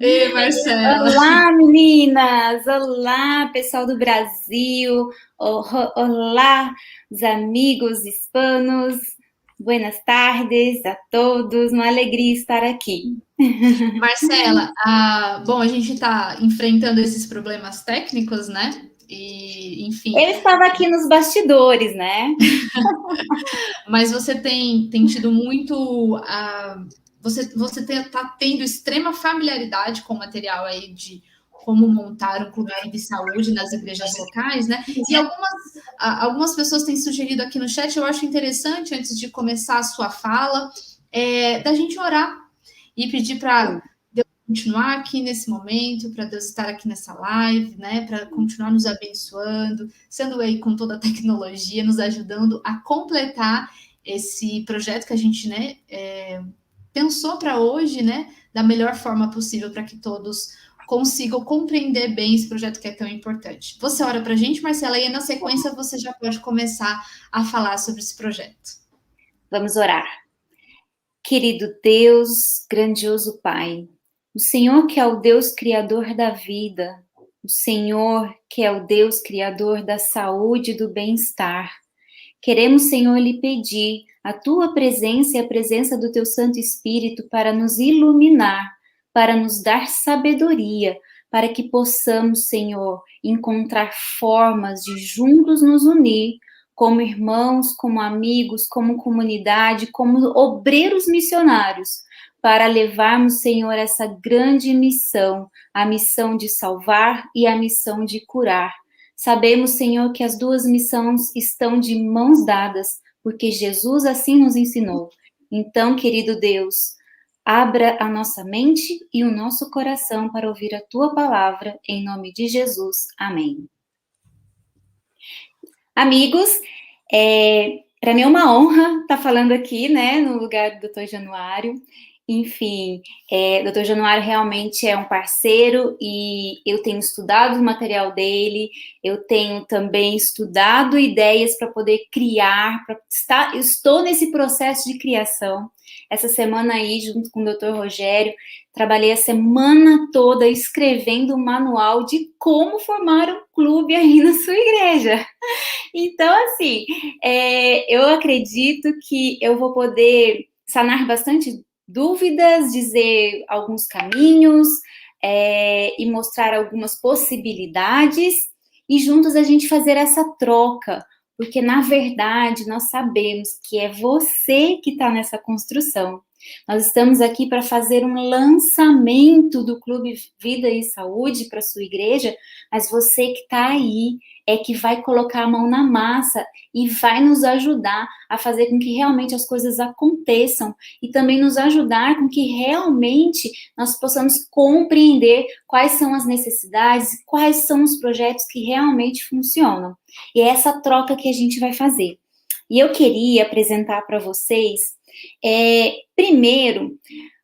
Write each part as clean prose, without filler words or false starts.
Ei, Marcela. Olá, meninas! Olá, pessoal do Brasil! Olá, os amigos hispanos! Buenas tardes a todos! Uma alegria estar aqui. Marcela, bom, a gente está enfrentando esses problemas técnicos, né? E, enfim, Eu estava aqui nos bastidores, né? mas você tem tido muito. Você está tendo extrema familiaridade com o material aí de como montar um clube Vida e Saúde nas igrejas locais, né? E algumas pessoas têm sugerido aqui no chat, eu acho interessante, antes de começar a sua fala, da gente orar e pedir para Deus continuar aqui nesse momento, para Deus estar aqui nessa live, né? Para continuar nos abençoando, sendo aí com toda a tecnologia, nos ajudando a completar esse projeto que a gente, né, pensou para hoje, né, da melhor forma possível para que todos consigam compreender bem esse projeto que é tão importante. Você ora para a gente, Marcela, e na sequência você já pode começar a falar sobre esse projeto. Vamos orar. Querido Deus, grandioso Pai, o Senhor que é o Deus criador da vida, o Senhor que é o Deus criador da saúde e do bem-estar, queremos, Senhor, lhe pedir a tua presença e a presença do teu Santo Espírito para nos iluminar, para nos dar sabedoria, para que possamos, Senhor, encontrar formas de juntos nos unir como irmãos, como amigos, como comunidade, como obreiros missionários, para levarmos, Senhor, essa grande missão, a missão de salvar e a missão de curar. Sabemos, Senhor, que as duas missões estão de mãos dadas, porque Jesus assim nos ensinou. Então, querido Deus, abra a nossa mente e o nosso coração para ouvir a tua palavra, em nome de Jesus. Amém. Amigos, para mim é uma honra estar falando aqui, né, no lugar do Dr. Januário. Enfim, o Dr. Januário realmente é um parceiro e eu tenho estudado o material dele, eu tenho também estudado ideias para poder criar, estou nesse processo de criação. Essa semana aí, junto com o Dr. Rogério, trabalhei a semana toda escrevendo um manual de como formar um clube aí na sua igreja. Então, assim, eu acredito que eu vou poder sanar bastante dúvidas, dizer alguns caminhos, e mostrar algumas possibilidades, e juntos a gente fazer essa troca, porque na verdade nós sabemos que é você que está nessa construção. Nós estamos aqui para fazer um lançamento do Clube Vida e Saúde para sua igreja, mas você que está aí é que vai colocar a mão na massa e vai nos ajudar a fazer com que realmente as coisas aconteçam e também nos ajudar com que realmente nós possamos compreender quais são as necessidades, quais são os projetos que realmente funcionam. E é essa troca que a gente vai fazer. E eu queria apresentar para vocês, primeiro,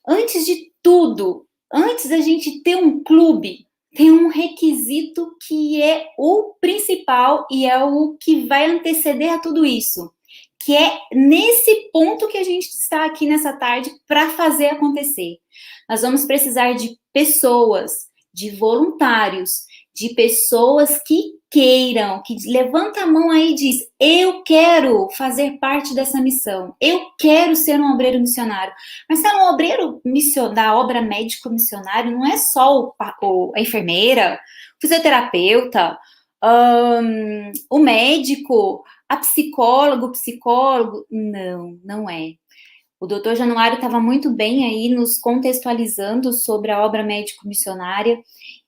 antes de tudo, antes da gente ter um clube, tem um requisito que é o principal e é o que vai anteceder a tudo isso, que é nesse ponto que a gente está aqui nessa tarde para fazer acontecer. Nós vamos precisar de pessoas, de voluntários, de pessoas que queiram, que levanta a mão aí e diz, eu quero fazer parte dessa missão, eu quero ser um obreiro missionário. Mas ser um obreiro da obra médico-missionário não é só a enfermeira, o fisioterapeuta, o médico, a psicólogo, não é. O doutor Januário estava muito bem aí nos contextualizando sobre a obra médico-missionária,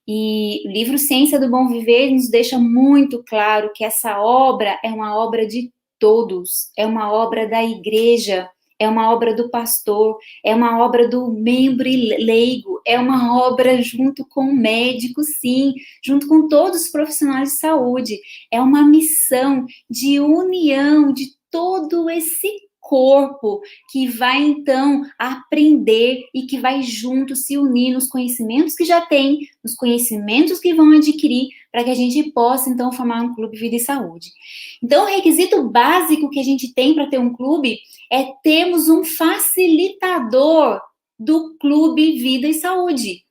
e o livro Ciência do Bom Viver nos deixa muito claro que essa obra é uma obra de todos, é uma obra da igreja, é uma obra do pastor, é uma obra do membro leigo, é uma obra junto com o médico, sim, junto com todos os profissionais de saúde. É uma missão de união de todo esse corpo que vai então aprender e que vai junto se unir nos conhecimentos que já tem, nos conhecimentos que vão adquirir, para que a gente possa então formar um clube Vida e Saúde. Então, o requisito básico que a gente tem para ter um clube é termos um facilitador do Clube Vida e Saúde.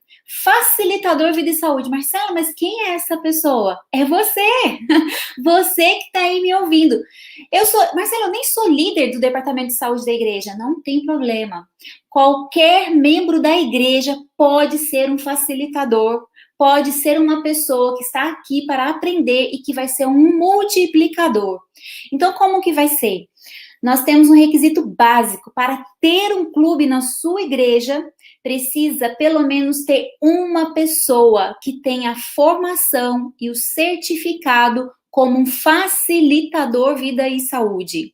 Facilitador Vida e Saúde. Marcela, mas quem é essa pessoa? É você! Você que está aí me ouvindo. Marcela, eu nem sou líder do Departamento de Saúde da igreja. Não tem problema. Qualquer membro da igreja pode ser um facilitador, pode ser uma pessoa que está aqui para aprender e que vai ser um multiplicador. Então, como que vai ser? Nós temos um requisito básico para ter um clube na sua igreja. Precisa pelo menos ter uma pessoa que tenha a formação e o certificado como um facilitador vida e saúde.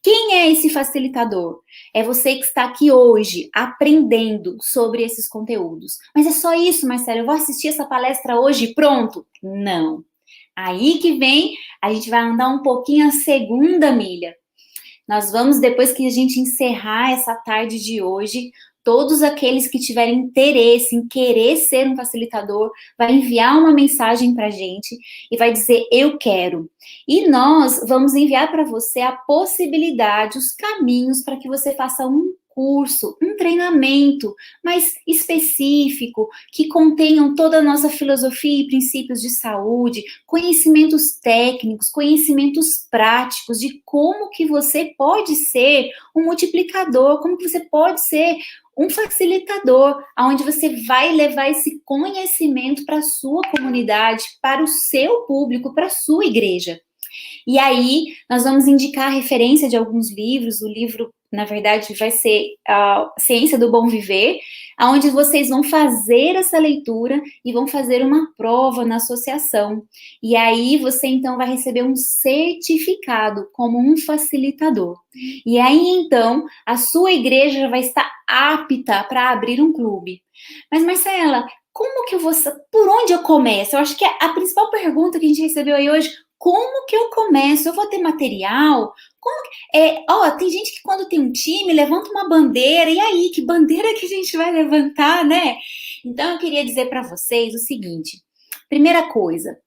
Quem é esse facilitador? É você que está aqui hoje aprendendo sobre esses conteúdos. Mas é só isso, Marcelo? Eu vou assistir essa palestra hoje e pronto? Não. Aí que vem, a gente vai andar um pouquinho a segunda milha. Nós vamos, depois que a gente encerrar essa tarde de hoje, todos aqueles que tiverem interesse em querer ser um facilitador, vai enviar uma mensagem para a gente e vai dizer, eu quero. E nós vamos enviar para você a possibilidade, os caminhos para que você faça um curso, um treinamento mais específico, que contenham toda a nossa filosofia e princípios de saúde, conhecimentos técnicos, conhecimentos práticos de como que você pode ser um multiplicador, como que você pode ser um facilitador, onde você vai levar esse conhecimento para a sua comunidade, para o seu público, para a sua igreja. E aí, nós vamos indicar a referência de alguns livros. O livro, na verdade, vai ser a Ciência do Bom Viver, onde vocês vão fazer essa leitura e vão fazer uma prova na associação. E aí, você, então, vai receber um certificado como um facilitador. E aí, então, a sua igreja vai estar apta para abrir um clube. Mas, Marcela, como que eu vou... Por onde eu começo? Eu acho que a principal pergunta que a gente recebeu aí hoje, como que eu começo? Eu vou ter material? Tem gente que quando tem um time, levanta uma bandeira, e aí, que bandeira que a gente vai levantar, né? Então, eu queria dizer para vocês o seguinte, primeira coisa,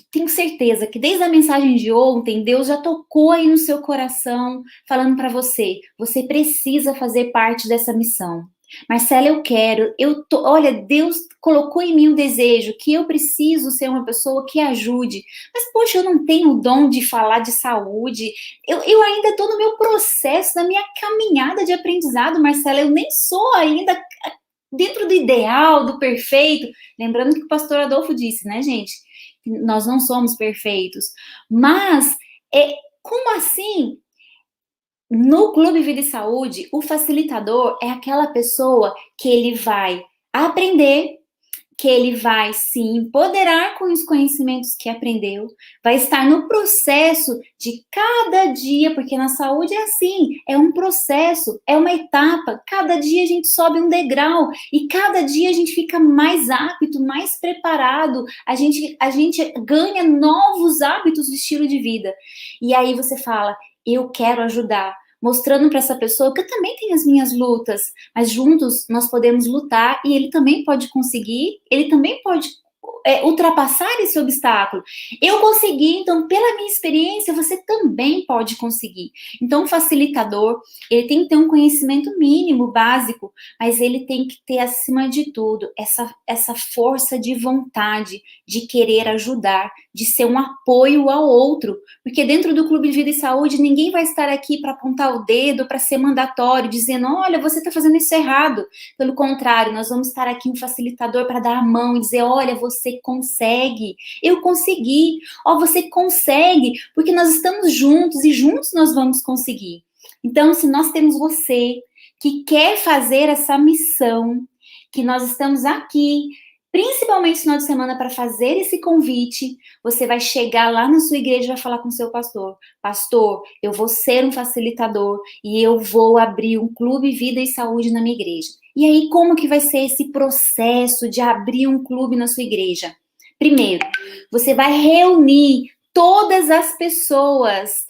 tenho certeza que desde a mensagem de ontem, Deus já tocou aí no seu coração, falando para você precisa fazer parte dessa missão. Marcela, eu quero, olha, Deus colocou em mim um desejo que eu preciso ser uma pessoa que ajude, mas poxa, eu não tenho o dom de falar de saúde, eu ainda estou no meu processo, na minha caminhada de aprendizado, Marcela, eu nem sou ainda dentro do ideal, do perfeito, lembrando que o pastor Adolfo disse, né, gente, nós não somos perfeitos, mas como assim? No Clube Vida e Saúde, o facilitador é aquela pessoa que ele vai aprender, que ele vai se empoderar com os conhecimentos que aprendeu, vai estar no processo de cada dia, porque na saúde é assim, é um processo, é uma etapa, cada dia a gente sobe um degrau e cada dia a gente fica mais apto, mais preparado, a gente ganha novos hábitos de estilo de vida. E aí você fala, eu quero ajudar, mostrando para essa pessoa que eu também tenho as minhas lutas, mas juntos nós podemos lutar e ele também pode conseguir, ele também pode ultrapassar esse obstáculo. Eu consegui, então, pela minha experiência, você também pode conseguir. Então, o facilitador, ele tem que ter um conhecimento mínimo, básico, mas ele tem que ter, acima de tudo, essa força de vontade, de querer ajudar, de ser um apoio ao outro, porque dentro do Clube de Vida e Saúde, ninguém vai estar aqui para apontar o dedo, para ser mandatório, dizendo, olha, você está fazendo isso errado. Pelo contrário, nós vamos estar aqui um facilitador para dar a mão e dizer, olha, você consegue, eu consegui, você consegue, porque nós estamos juntos e juntos nós vamos conseguir. Então, se nós temos você que quer fazer essa missão, que nós estamos aqui, principalmente no final de semana, para fazer esse convite, você vai chegar lá na sua igreja e vai falar com o seu pastor, pastor, eu vou ser um facilitador e eu vou abrir um clube Vida e Saúde na minha igreja. E aí, como que vai ser esse processo de abrir um clube na sua igreja? Primeiro, você vai reunir todas as pessoas,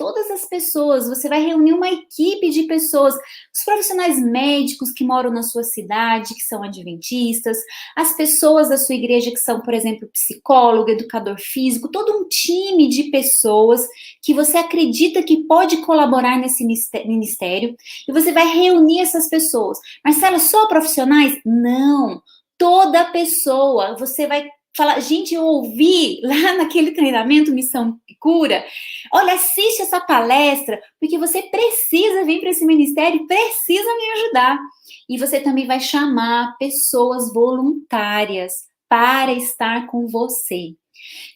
você vai reunir uma equipe de pessoas, os profissionais médicos que moram na sua cidade, que são adventistas, as pessoas da sua igreja que são, por exemplo, psicólogo, educador físico, todo um time de pessoas que você acredita que pode colaborar nesse ministério, e você vai reunir essas pessoas. Marcela, só profissionais? Não, toda pessoa, você vai falar, gente, eu ouvi lá naquele treinamento Missão e Cura, olha, assiste essa palestra, porque você precisa vir para esse ministério, precisa me ajudar. E você também vai chamar pessoas voluntárias para estar com você.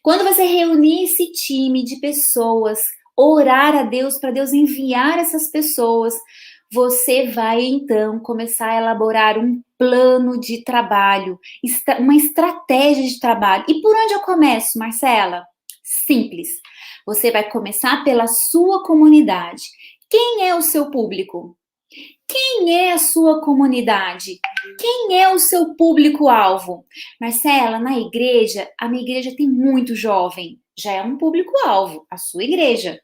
Quando você reunir esse time de pessoas, orar a Deus para Deus enviar essas pessoas, você vai então começar a elaborar um plano de trabalho, uma estratégia de trabalho. E por onde eu começo, Marcela? Simples. Você vai começar pela sua comunidade. Quem é o seu público? Quem é a sua comunidade? Quem é o seu público-alvo? Marcela, na igreja, a minha igreja tem muito jovem. Já é um público-alvo, a sua igreja.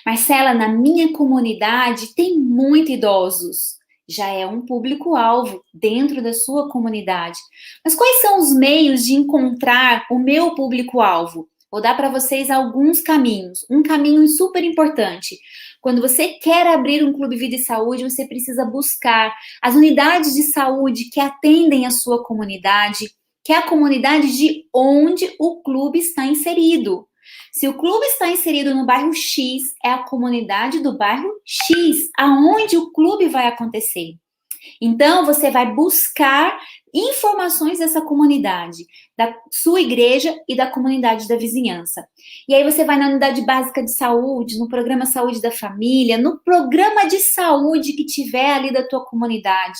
Marcela, na minha comunidade tem muito idosos. Já é um público-alvo dentro da sua comunidade. Mas quais são os meios de encontrar o meu público-alvo? Vou dar para vocês alguns caminhos. Um caminho super importante. Quando você quer abrir um clube Vida e Saúde, você precisa buscar as unidades de saúde que atendem a sua comunidade, que é a comunidade de onde o clube está inserido. Se o clube está inserido no bairro X, é a comunidade do bairro X, aonde o clube vai acontecer. Então, você vai buscar informações dessa comunidade, da sua igreja e da comunidade da vizinhança. E aí você vai na unidade básica de saúde, no programa Saúde da Família, no programa de saúde que tiver ali da tua comunidade,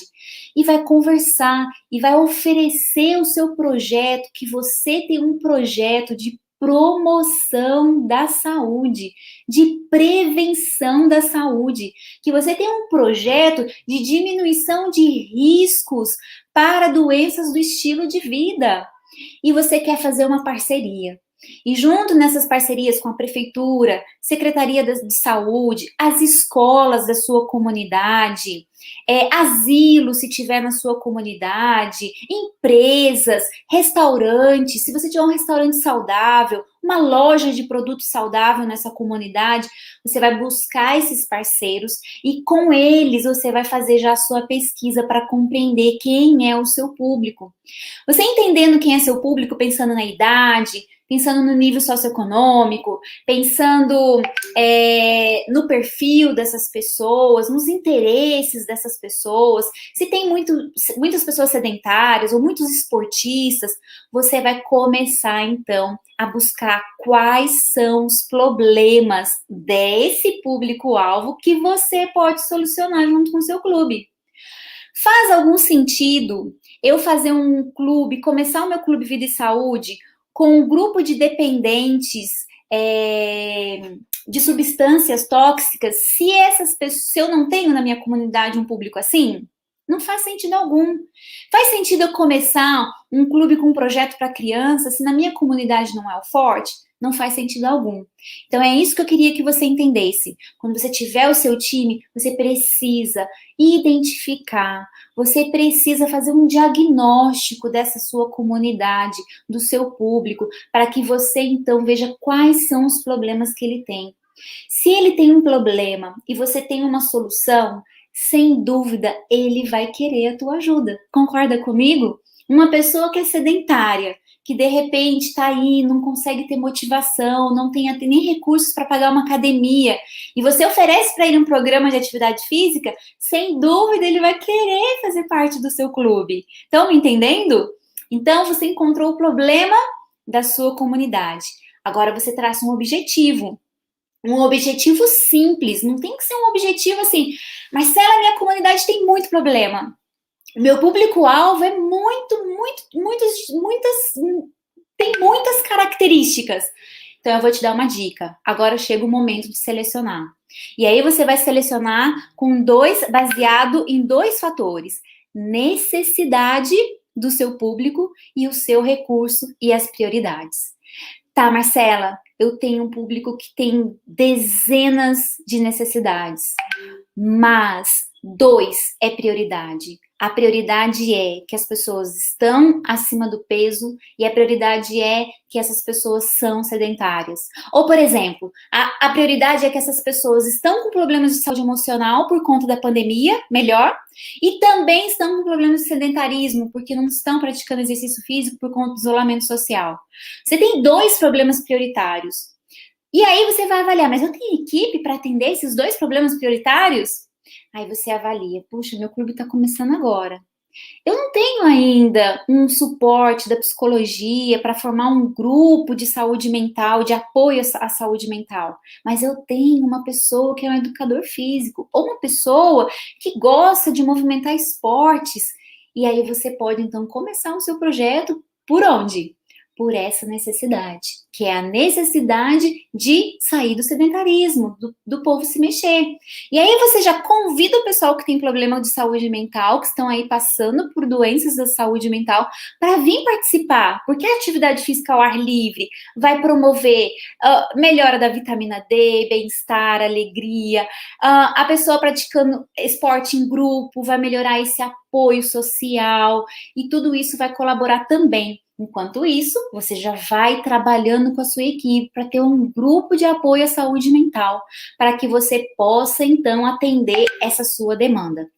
e vai conversar e vai oferecer o seu projeto, que você tem um projeto de promoção da saúde, de prevenção da saúde, que você tem um projeto de diminuição de riscos para doenças do estilo de vida. E você quer fazer uma parceria. E junto nessas parcerias com a prefeitura, Secretaria de Saúde, as escolas da sua comunidade, asilo, se tiver na sua comunidade, empresas, restaurantes, se você tiver um restaurante saudável, uma loja de produto saudável nessa comunidade, você vai buscar esses parceiros e com eles você vai fazer já a sua pesquisa para compreender quem é o seu público. Você entendendo quem é seu público, pensando na idade, pensando no nível socioeconômico, pensando no perfil dessas pessoas, nos interesses dessas pessoas, se tem muitas pessoas sedentárias ou muitos esportistas, você vai começar, então, a buscar quais são os problemas desse público-alvo que você pode solucionar junto com o seu clube. Faz algum sentido eu fazer um clube, começar o meu clube Vida e Saúde com um grupo de dependentes de substâncias tóxicas, se eu não tenho na minha comunidade um público assim? Não faz sentido algum. Faz sentido eu começar um clube com um projeto para crianças, se na minha comunidade não é o forte? Não faz sentido algum. Então, é isso que eu queria que você entendesse. Quando você tiver o seu time, você precisa identificar, você precisa fazer um diagnóstico dessa sua comunidade, do seu público, para que você, então, veja quais são os problemas que ele tem. Se ele tem um problema e você tem uma solução, sem dúvida, ele vai querer a tua ajuda. Concorda comigo? Uma pessoa que é sedentária, que de repente está aí, não consegue ter motivação, não tem nem recursos para pagar uma academia, e você oferece para ele um programa de atividade física, sem dúvida ele vai querer fazer parte do seu clube. Estão me entendendo? Então, você encontrou o problema da sua comunidade. Agora você traça um objetivo simples, não tem que ser um objetivo assim, Marcela, minha comunidade tem muito problema. Meu público-alvo é tem muitas características. Então, eu vou te dar uma dica. Agora chega o momento de selecionar. E aí, você vai selecionar baseado em 2 fatores. Necessidade do seu público e o seu recurso e as prioridades. Tá, Marcela, eu tenho um público que tem dezenas de necessidades, mas 2 é prioridade. A prioridade é que as pessoas estão acima do peso e a prioridade é que essas pessoas são sedentárias. Ou, por exemplo, a prioridade é que essas pessoas estão com problemas de saúde emocional por conta da pandemia, melhor, e também estão com problemas de sedentarismo, porque não estão praticando exercício físico por conta do isolamento social. Você tem 2 problemas prioritários. E aí você vai avaliar, mas eu tenho equipe para atender esses 2 problemas prioritários? Aí você avalia, puxa, meu clube está começando agora. Eu não tenho ainda um suporte da psicologia para formar um grupo de saúde mental, de apoio à saúde mental, mas eu tenho uma pessoa que é um educador físico, ou uma pessoa que gosta de movimentar esportes. E aí você pode, então, começar o seu projeto por onde? Por essa necessidade, que é a necessidade de sair do sedentarismo, do povo se mexer. E aí você já convida o pessoal que tem problema de saúde mental, que estão aí passando por doenças da saúde mental, para vir participar, porque a atividade física ao ar livre vai promover melhora da vitamina D, bem-estar, alegria, a pessoa praticando esporte em grupo vai melhorar esse apoio social, e tudo isso vai colaborar também. Enquanto isso, você já vai trabalhando com a sua equipe para ter um grupo de apoio à saúde mental, para que você possa, então, atender essa sua demanda.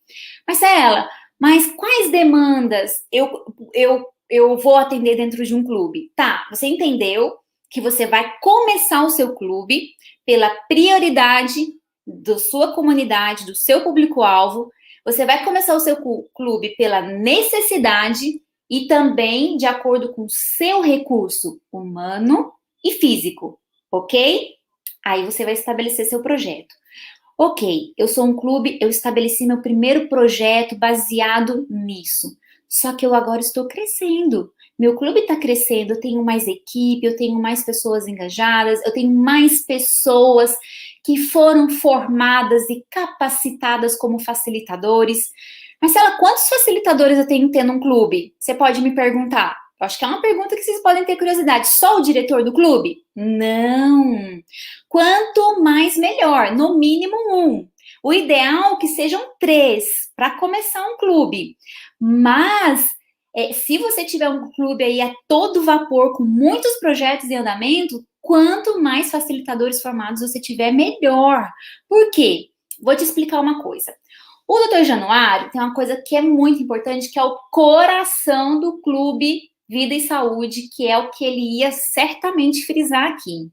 Marcela, mas quais demandas eu vou atender dentro de um clube? Tá, você entendeu que você vai começar o seu clube pela prioridade da sua comunidade, do seu público-alvo, você vai começar o seu clube pela necessidade e também de acordo com o seu recurso humano e físico, ok? Aí você vai estabelecer seu projeto. Ok, eu sou um clube, eu estabeleci meu primeiro projeto baseado nisso. Só que eu agora estou crescendo. Meu clube está crescendo, eu tenho mais equipe, eu tenho mais pessoas engajadas, eu tenho mais pessoas que foram formadas e capacitadas como facilitadores. Marcela, quantos facilitadores eu tenho que ter num clube? Você pode me perguntar. Eu acho que é uma pergunta que vocês podem ter curiosidade. Só o diretor do clube? Não. Quanto mais melhor, no mínimo 1. O ideal é que sejam 3 para começar um clube. Mas se você tiver um clube aí a todo vapor, com muitos projetos em andamento, quanto mais facilitadores formados você tiver, melhor. Por quê? Vou te explicar uma coisa. O Dr. Januário tem uma coisa que é muito importante, que é o coração do Clube Vida e Saúde, que é o que ele ia certamente frisar aqui.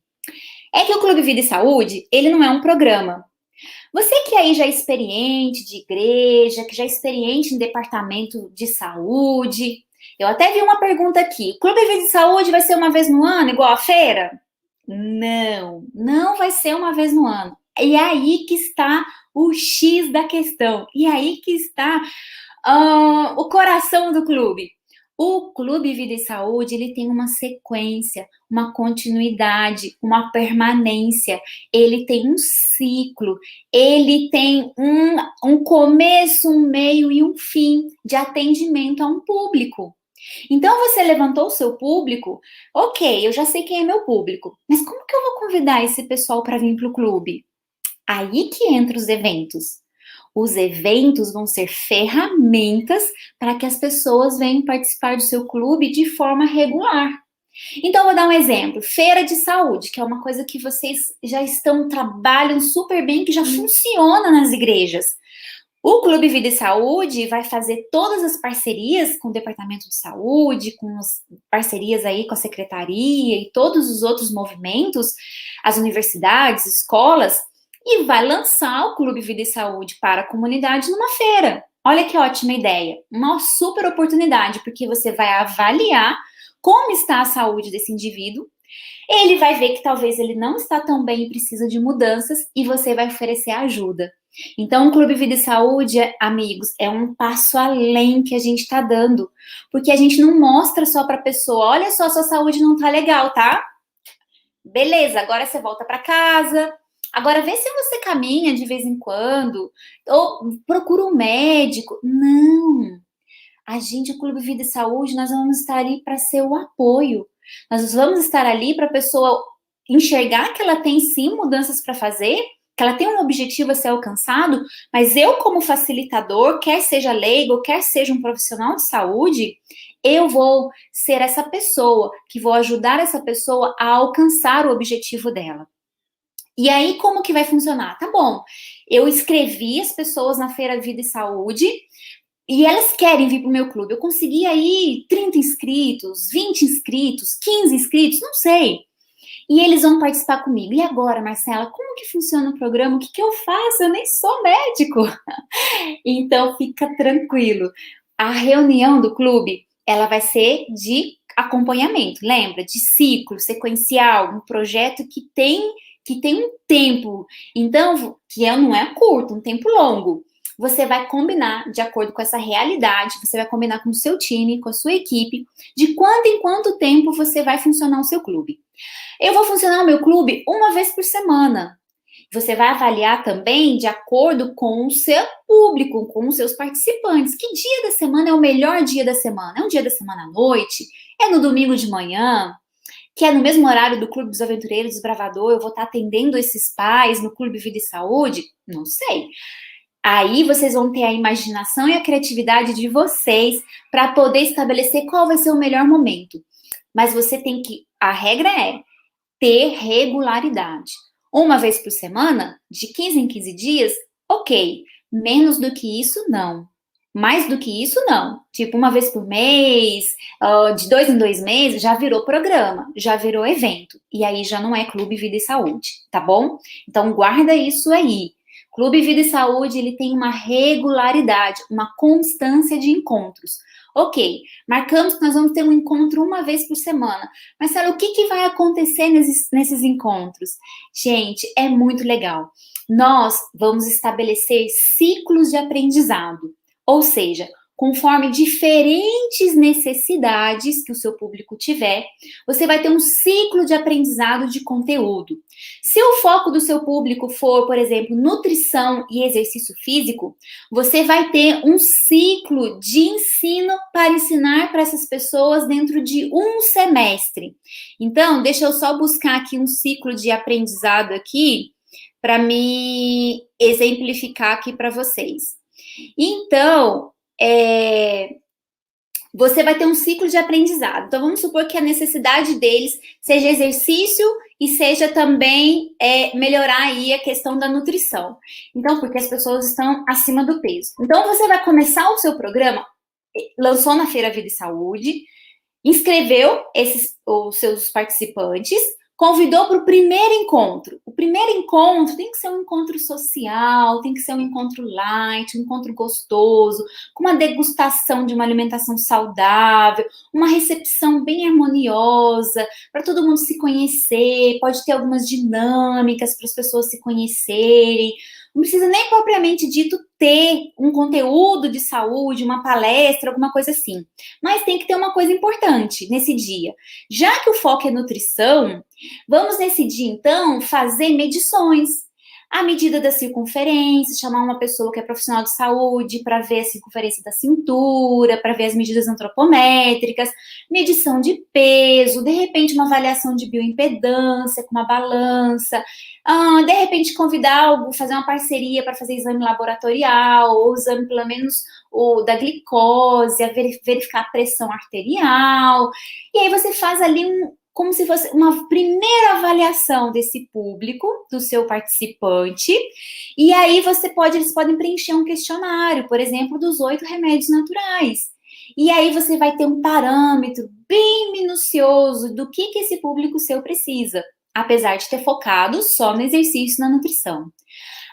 É que o Clube Vida e Saúde, ele não é um programa. Você que aí já é experiente de igreja, que já é experiente em departamento de saúde, eu até vi uma pergunta aqui, o Clube Vida e Saúde vai ser uma vez no ano, igual a feira? Não, não vai ser uma vez no ano. E aí que está o X da questão. E aí que está o coração do clube. O Clube Vida e Saúde, ele tem uma sequência, uma continuidade, uma permanência. Ele tem um ciclo. Ele tem um começo, um meio e um fim de atendimento a um público. Então, você levantou o seu público, ok, eu já sei quem é meu público, mas como que eu vou convidar esse pessoal para vir para o clube? Aí que entra os eventos. Os eventos vão ser ferramentas para que as pessoas venham participar do seu clube de forma regular. Então, eu vou dar um exemplo. Feira de saúde, que é uma coisa que vocês já trabalham super bem, que já funciona nas igrejas. O Clube Vida e Saúde vai fazer todas as parcerias com o Departamento de Saúde, com as parcerias aí com a Secretaria e todos os outros movimentos, as universidades, escolas, e vai lançar o Clube Vida e Saúde para a comunidade numa feira. Olha que ótima ideia, uma super oportunidade, porque você vai avaliar como está a saúde desse indivíduo, ele vai ver que talvez ele não está tão bem e precisa de mudanças, e você vai oferecer ajuda. Então, o Clube Vida e Saúde, amigos, é um passo além que a gente está dando, porque a gente não mostra só para a pessoa, olha só, sua saúde não tá legal, tá? Beleza, agora você volta para casa, agora vê se você caminha de vez em quando, ou procura um médico. Não, a gente, o Clube Vida e Saúde, nós vamos estar ali para ser o apoio, nós vamos estar ali para a pessoa enxergar que ela tem sim mudanças para fazer, que ela tem um objetivo a ser alcançado, mas eu, como facilitador, quer seja leigo, quer seja um profissional de saúde, eu vou ser essa pessoa que vou ajudar essa pessoa a alcançar o objetivo dela. E aí, como que vai funcionar? Tá bom, eu escrevi as pessoas na Feira Vida e Saúde, e elas querem vir para o meu clube. Eu consegui aí 30 inscritos, 20 inscritos, 15 inscritos, não sei. E eles vão participar comigo. E agora, Marcela, como que funciona o programa? O que eu faço? Eu nem sou médico. Então, fica tranquilo. A reunião do clube, ela vai ser de acompanhamento, lembra? De ciclo, sequencial, um projeto que tem um tempo. Então, não é curto, um tempo longo. Você vai combinar, de acordo com essa realidade, você vai combinar com o seu time, com a sua equipe, de quanto em quanto tempo você vai funcionar o seu clube. Eu vou funcionar o meu clube uma vez por semana. Você vai avaliar também de acordo com o seu público, com os seus participantes. Que dia da semana é o melhor dia da semana? É um dia da semana à noite? É no domingo de manhã? Que é no mesmo horário do Clube dos Aventureiros Desbravador? Eu vou estar atendendo esses pais no Clube Vida e Saúde? Não sei. Aí vocês vão ter a imaginação e a criatividade de vocês para poder estabelecer qual vai ser o melhor momento. Mas você tem que... A regra é ter regularidade. Uma vez por semana, de 15 em 15 dias, ok. Menos do que isso, não. Mais do que isso, não. Tipo, uma vez por mês, de 2 em 2 meses, já virou programa, já virou evento. E aí já não é Clube Vida e Saúde, tá bom? Então, guarda isso aí. Clube Vida e Saúde, ele tem uma regularidade, uma constância de encontros. Ok, marcamos que nós vamos ter um encontro uma vez por semana. Marcelo, o que vai acontecer nesses encontros? Gente, é muito legal. Nós vamos estabelecer ciclos de aprendizado. Ou seja, conforme diferentes necessidades que o seu público tiver, você vai ter um ciclo de aprendizado de conteúdo. Se o foco do seu público for, por exemplo, nutrição e exercício físico, você vai ter um ciclo de ensino para ensinar para essas pessoas dentro de um semestre. Então, deixa eu só buscar aqui um ciclo de aprendizado aqui para me exemplificar aqui para vocês. Então, você vai ter um ciclo de aprendizado. Então, vamos supor que a necessidade deles seja exercício e seja também melhorar aí a questão da nutrição. Então, porque as pessoas estão acima do peso. Então, você vai começar o seu programa, lançou na Feira Vida e Saúde, inscreveu os seus participantes, convidou para o primeiro encontro. O primeiro encontro tem que ser um encontro social, tem que ser um encontro light, um encontro gostoso, com uma degustação de uma alimentação saudável, uma recepção bem harmoniosa, para todo mundo se conhecer, pode ter algumas dinâmicas para as pessoas se conhecerem. Não precisa nem propriamente dito ter um conteúdo de saúde, uma palestra, alguma coisa assim. Mas tem que ter uma coisa importante nesse dia. Já que o foco é nutrição, vamos nesse dia, então, fazer medições. A medida da circunferência, chamar uma pessoa que é profissional de saúde para ver a circunferência da cintura, para ver as medidas antropométricas, medição de peso, de repente uma avaliação de bioimpedância com uma balança, de repente convidar fazer uma parceria para fazer exame laboratorial, ou exame pelo menos o da glicose, verificar a pressão arterial, e aí você faz ali como se fosse uma primeira avaliação desse público, do seu participante, e aí eles podem preencher um questionário, por exemplo, dos 8 remédios naturais. E aí você vai ter um parâmetro bem minucioso do que esse público seu precisa, apesar de ter focado só no exercício e na nutrição.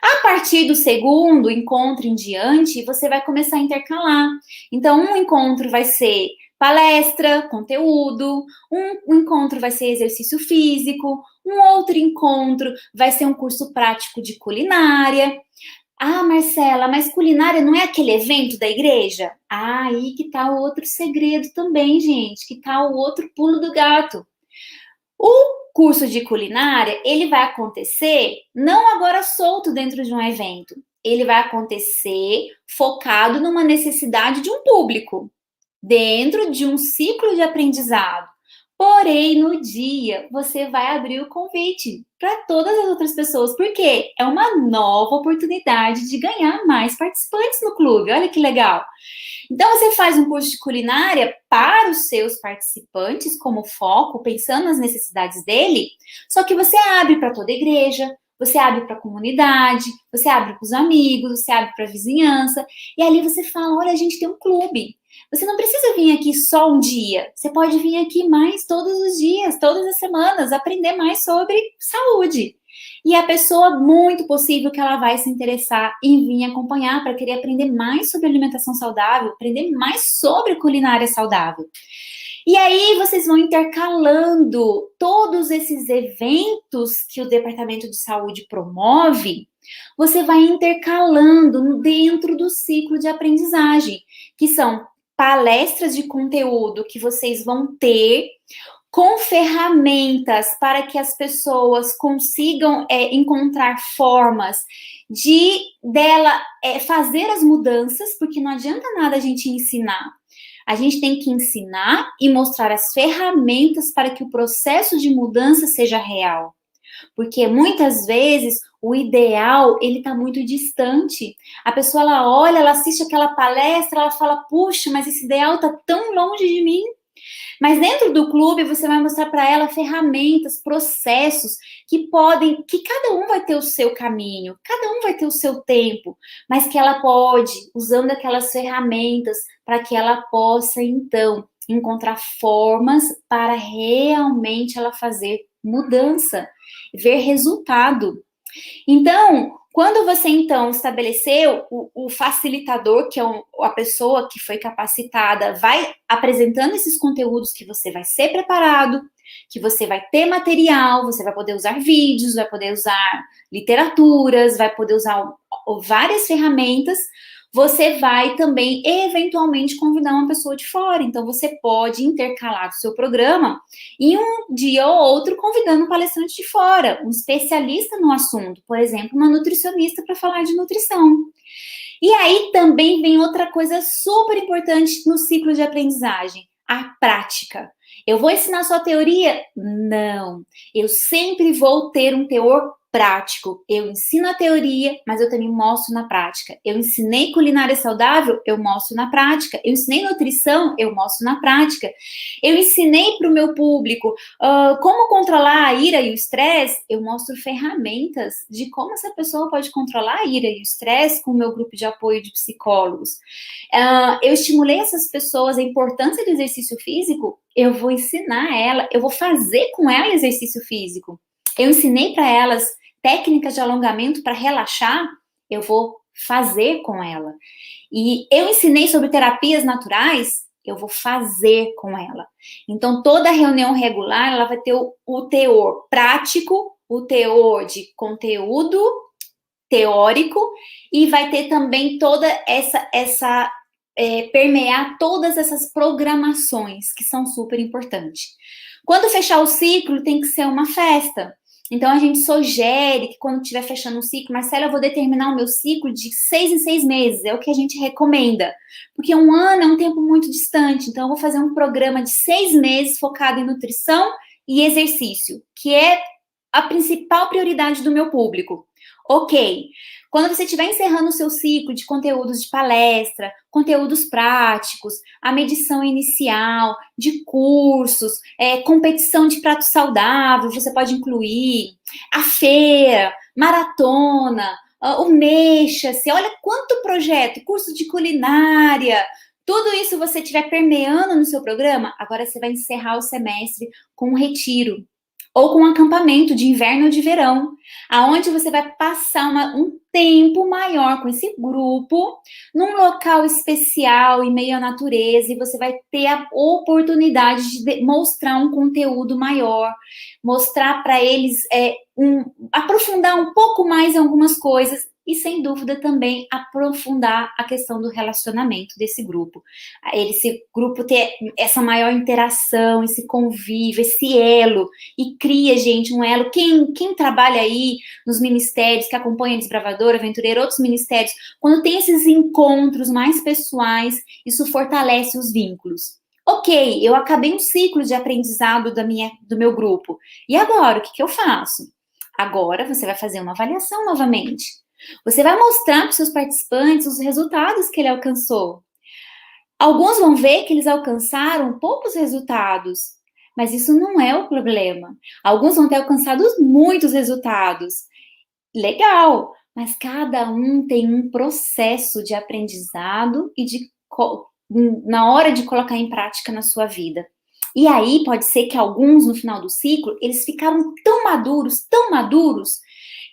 A partir do segundo encontro em diante, você vai começar a intercalar. Então, um encontro vai ser palestra, conteúdo, um encontro vai ser exercício físico, um outro encontro vai ser um curso prático de culinária. Ah, Marcela, mas culinária não é aquele evento da igreja? Ah, aí que tá o outro segredo também, gente, que tá o outro pulo do gato. O curso de culinária, ele vai acontecer não agora solto dentro de um evento, ele vai acontecer focado numa necessidade de um público, dentro de um ciclo de aprendizado. Porém, no dia, você vai abrir o convite para todas as outras pessoas, porque é uma nova oportunidade de ganhar mais participantes no clube. Olha que legal! Então, você faz um curso de culinária para os seus participantes, como foco, pensando nas necessidades dele, só que você abre para toda a igreja, você abre para a comunidade, você abre para os amigos, você abre para a vizinhança, e ali você fala, olha, a gente tem um clube. Você não precisa vir aqui só um dia, você pode vir aqui mais todos os dias, todas as semanas, aprender mais sobre saúde. E a pessoa, muito possível que ela vai se interessar em vir acompanhar para querer aprender mais sobre alimentação saudável, aprender mais sobre culinária saudável. E aí vocês vão intercalando todos esses eventos que o Departamento de Saúde promove, você vai intercalando dentro do ciclo de aprendizagem, que são palestras de conteúdo que vocês vão ter com ferramentas para que as pessoas consigam encontrar formas de dela fazer as mudanças, porque não adianta nada a gente ensinar. A gente tem que ensinar e mostrar as ferramentas para que o processo de mudança seja real. Porque muitas vezes o ideal, ele está muito distante. A pessoa, ela olha, ela assiste aquela palestra, ela fala, puxa, mas esse ideal está tão longe de mim. Mas dentro do clube, você vai mostrar para ela ferramentas, processos que cada um vai ter o seu caminho, cada um vai ter o seu tempo, mas que ela pode, usando aquelas ferramentas, para que ela possa, então, encontrar formas para realmente ela fazer mudança, ver resultado. Então, quando você, então, estabeleceu o facilitador, que é a pessoa que foi capacitada, vai apresentando esses conteúdos que você vai ser preparado, que você vai ter material, você vai poder usar vídeos, vai poder usar literaturas, vai poder usar várias ferramentas, você vai também, eventualmente, convidar uma pessoa de fora. Então, você pode intercalar o seu programa e um dia ou outro convidando um palestrante de fora, um especialista no assunto, por exemplo, uma nutricionista para falar de nutrição. E aí também vem outra coisa super importante no ciclo de aprendizagem, a prática. Eu vou ensinar só a teoria? Não. Eu sempre vou ter um teor prático. Eu ensino a teoria, mas eu também mostro na prática. Eu ensinei culinária saudável, eu mostro na prática. Eu ensinei nutrição, eu mostro na prática. Eu ensinei para o meu público como controlar a ira e o estresse, eu mostro ferramentas de como essa pessoa pode controlar a ira e o estresse com o meu grupo de apoio de psicólogos. Eu estimulei essas pessoas a importância do exercício físico, eu vou ensinar ela, eu vou fazer com ela exercício físico. Eu ensinei para elas técnicas de alongamento para relaxar, eu vou fazer com ela. E eu ensinei sobre terapias naturais, eu vou fazer com ela. Então, toda reunião regular, ela vai ter o teor prático, o teor de conteúdo teórico, e vai ter também toda permear todas essas programações, que são super importantes. Quando fechar o ciclo, tem que ser uma festa. Então, a gente sugere que quando estiver fechando um ciclo, Marcela, eu vou determinar o meu ciclo de 6 em 6 meses, é o que a gente recomenda. Porque um ano é um tempo muito distante, então eu vou fazer um programa de 6 meses focado em nutrição e exercício, que é a principal prioridade do meu público. Ok. Quando você estiver encerrando o seu ciclo de conteúdos de palestra, conteúdos práticos, a medição inicial, de cursos, competição de prato saudável, você pode incluir, a feira, maratona, o Mexa-se, olha quanto projeto, curso de culinária, tudo isso você estiver permeando no seu programa, agora você vai encerrar o semestre com um retiro, ou com um acampamento de inverno ou de verão, aonde você vai passar um tempo maior com esse grupo, num local especial, em meio à natureza, e você vai ter a oportunidade de mostrar um conteúdo maior, mostrar para eles, aprofundar um pouco mais em algumas coisas, e sem dúvida também aprofundar a questão do relacionamento desse grupo. Esse grupo ter essa maior interação, esse convívio, esse elo, e cria, gente, um elo. Quem trabalha aí nos ministérios, que acompanha Desbravador, Aventureiro, outros ministérios, quando tem esses encontros mais pessoais, isso fortalece os vínculos. Ok, eu acabei um ciclo de aprendizado do meu grupo. E agora, o que eu faço? Agora você vai fazer uma avaliação novamente. Você vai mostrar para os seus participantes os resultados que ele alcançou. Alguns vão ver que eles alcançaram poucos resultados, mas isso não é o problema. Alguns vão ter alcançado muitos resultados. Legal, mas cada um tem um processo de aprendizado e na hora de colocar em prática na sua vida. E aí pode ser que alguns no final do ciclo, eles ficaram tão maduros,